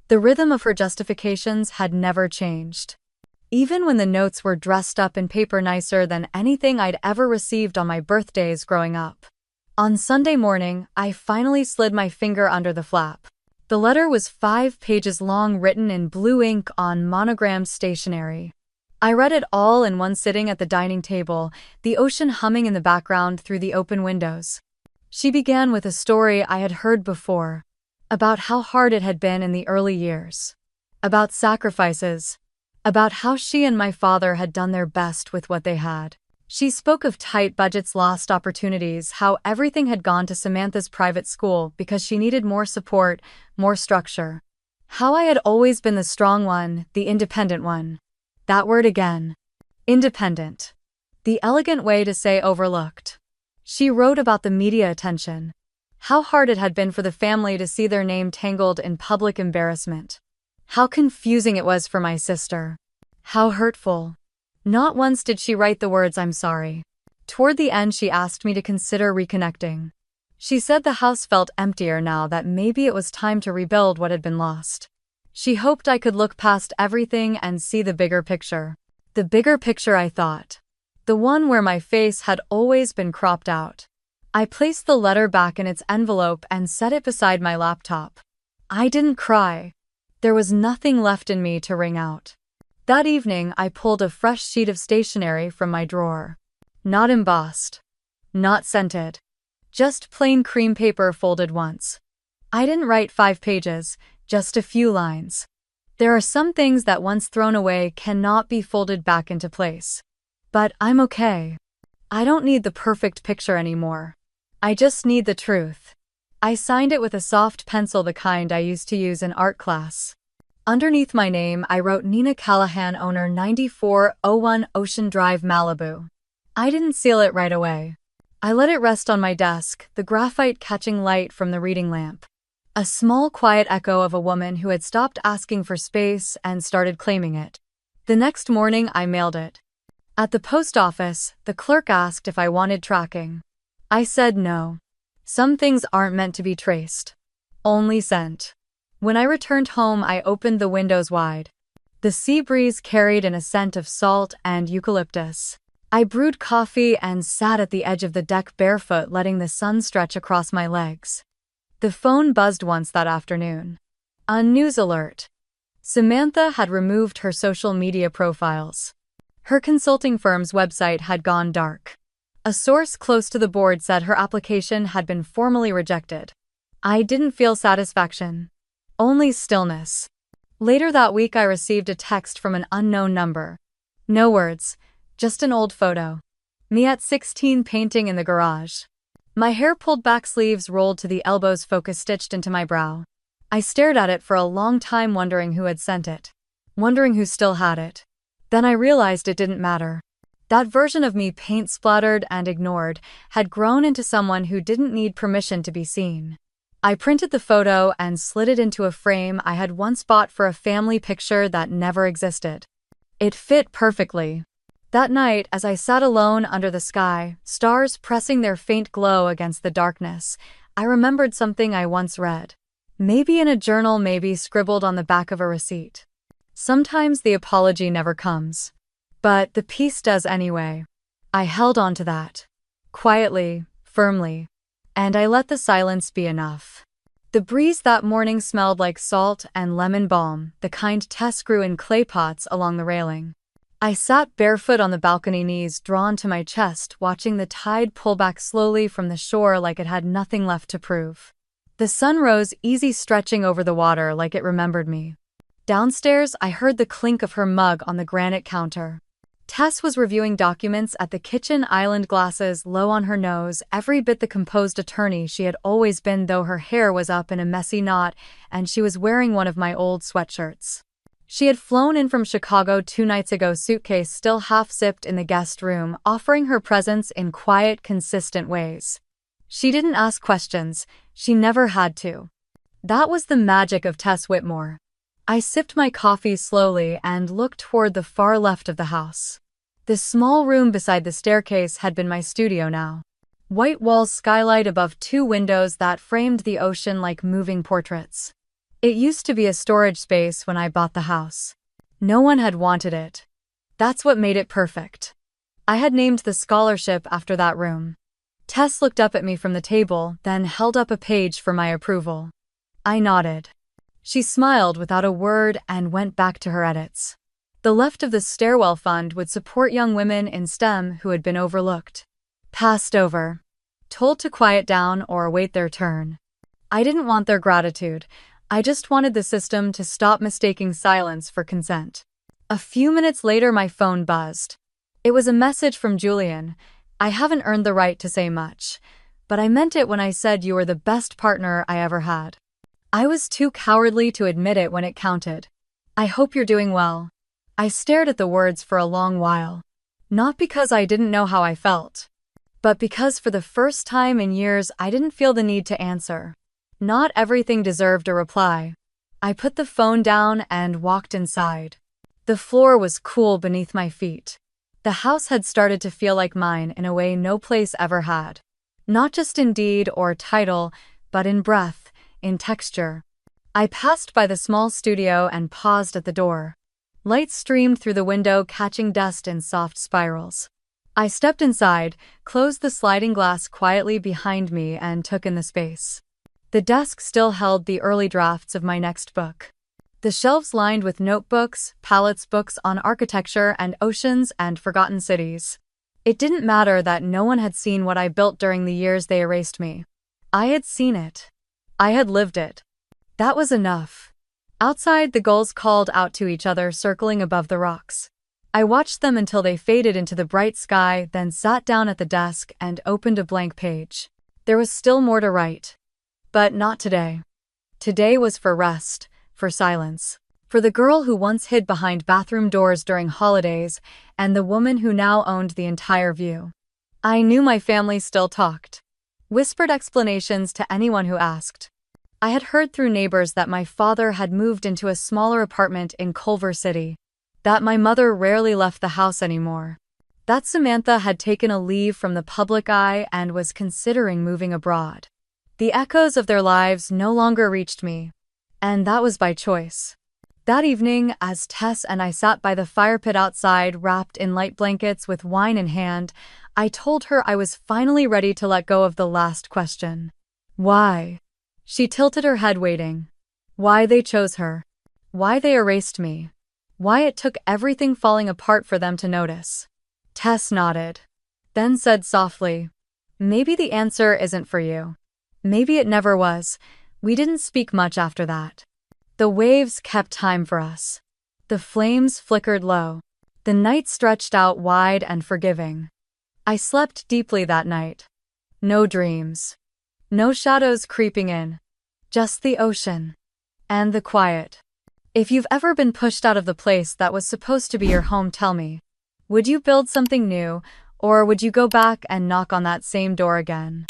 The rhythm of her justifications had never changed. Even when the notes were dressed up in paper nicer than anything I'd ever received on my birthdays growing up. On Sunday morning, I finally slid my finger under the flap. The letter was 5 pages long, written in blue ink on monogrammed stationery. I read it all in one sitting at the dining table, the ocean humming in the background through the open windows. She began with a story I had heard before, about how hard it had been in the early years, about sacrifices, about how she and my father had done their best with what they had. She spoke of tight budgets, lost opportunities, how everything had gone to Samantha's private school because she needed more support, more structure. How I had always been the strong one, the independent one. That word again. Independent. The elegant way to say overlooked. She wrote about the media attention. How hard it had been for the family to see their name tangled in public embarrassment. How confusing it was for my sister. How hurtful. Not once did she write the words "I'm sorry." Toward the end, she asked me to consider reconnecting. She said the house felt emptier now, that maybe it was time to rebuild what had been lost. She hoped I could look past everything and see the bigger picture. The bigger picture, I thought. The one where my face had always been cropped out. I placed the letter back in its envelope and set it beside my laptop. I didn't cry. There was nothing left in me to wring out. That evening, I pulled a fresh sheet of stationery from my drawer. Not embossed. Not scented. Just plain cream paper folded once. I didn't write 5 pages, just a few lines. There are some things that once thrown away cannot be folded back into place. But I'm okay. I don't need the perfect picture anymore. I just need the truth. I signed it with a soft pencil, the kind I used to use in art class. Underneath my name, I wrote Nina Callahan, owner, 9401 Ocean Drive, Malibu. I didn't seal it right away. I let it rest on my desk, the graphite catching light from the reading lamp. A small, quiet echo of a woman who had stopped asking for space and started claiming it. The next morning, I mailed it. At the post office, the clerk asked if I wanted tracking. I said no. Some things aren't meant to be traced. Only sent. When I returned home, I opened the windows wide. The sea breeze carried in a scent of salt and eucalyptus. I brewed coffee and sat at the edge of the deck barefoot, letting the sun stretch across my legs. The phone buzzed once that afternoon. A news alert. Samantha had removed her social media profiles. Her consulting firm's website had gone dark. A source close to the board said her application had been formally rejected. I didn't feel satisfaction. Only stillness. Later that week, I received a text from an unknown number. No words, just an old photo. Me at 16 painting in the garage. My hair pulled back, sleeves rolled to the elbows, focus stitched into my brow. I stared at it for a long time, wondering who had sent it. Wondering who still had it. Then I realized it didn't matter. That version of me, paint splattered and ignored, had grown into someone who didn't need permission to be seen. I printed the photo and slid it into a frame I had once bought for a family picture that never existed. It fit perfectly. That night, as I sat alone under the sky, stars pressing their faint glow against the darkness, I remembered something I once read. Maybe in a journal, maybe scribbled on the back of a receipt. Sometimes the apology never comes. But the peace does anyway. I held on to that. Quietly, firmly. And I let the silence be enough. The breeze that morning smelled like salt and lemon balm, the kind Tess grew in clay pots along the railing. I sat barefoot on the balcony, knees drawn to my chest, watching the tide pull back slowly from the shore like it had nothing left to prove. The sun rose, easy, stretching over the water like it remembered me. Downstairs, I heard the clink of her mug on the granite counter. Tess was reviewing documents at the kitchen island, glasses low on her nose, every bit the composed attorney she had always been, though her hair was up in a messy knot and she was wearing one of my old sweatshirts. She had flown in from Chicago 2 nights ago, suitcase still half-zipped in the guest room, offering her presence in quiet, consistent ways. She didn't ask questions, she never had to. That was the magic of Tess Whitmore. I sipped my coffee slowly and looked toward the far left of the house. The small room beside the staircase had been my studio now. White walls skylight above two windows that framed the ocean like moving portraits. It used to be a storage space when I bought the house. No one had wanted it. That's what made it perfect. I had named the scholarship after that room. Tess looked up at me from the table, then held up a page for my approval. I nodded. She smiled without a word and went back to her edits. The left of the stairwell fund would support young women in STEM who had been overlooked. Passed over. Told to quiet down or wait their turn. I didn't want their gratitude. I just wanted the system to stop mistaking silence for consent. A few minutes later, my phone buzzed. It was a message from Julian. I haven't earned the right to say much, but I meant it when I said you were the best partner I ever had. I was too cowardly to admit it when it counted. I hope you're doing well. I stared at the words for a long while. Not because I didn't know how I felt, but because for the first time in years I didn't feel the need to answer. Not everything deserved a reply. I put the phone down and walked inside. The floor was cool beneath my feet. The house had started to feel like mine in a way no place ever had. Not just in deed or title, but in breath, in texture. I passed by the small studio and paused at the door. Light streamed through the window, catching dust in soft spirals. I stepped inside, closed the sliding glass quietly behind me, and took in the space. The desk still held the early drafts of my next book. The shelves lined with notebooks, palettes, books on architecture and oceans and forgotten cities. It didn't matter that no one had seen what I built during the years they erased me. I had seen it. I had lived it. That was enough. Outside, the gulls called out to each other, circling above the rocks. I watched them until they faded into the bright sky, then sat down at the desk and opened a blank page. There was still more to write. But not today. Today was for rest, for silence, for the girl who once hid behind bathroom doors during holidays, and the woman who now owned the entire view. I knew my family still talked. Whispered explanations to anyone who asked. I had heard through neighbors that my father had moved into a smaller apartment in Culver City, that my mother rarely left the house anymore, that Samantha had taken a leave from the public eye and was considering moving abroad. The echoes of their lives no longer reached me, and that was by choice. That evening, as Tess and I sat by the fire pit outside, wrapped in light blankets with wine in hand, I told her I was finally ready to let go of the last question. Why? She tilted her head, waiting. Why they chose her. Why they erased me. Why it took everything falling apart for them to notice. Tess nodded. Then said softly, maybe the answer isn't for you. Maybe it never was. We didn't speak much after that. The waves kept time for us. The flames flickered low. The night stretched out wide and forgiving. I slept deeply that night. No dreams. No shadows creeping in. Just the ocean. And the quiet. If you've ever been pushed out of the place that was supposed to be your home, tell me. Would you build something new, or would you go back and knock on that same door again?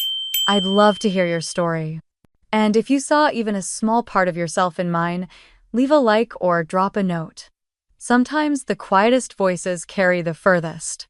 I'd love to hear your story. And if you saw even a small part of yourself in mine, leave a like or drop a note. Sometimes the quietest voices carry the furthest.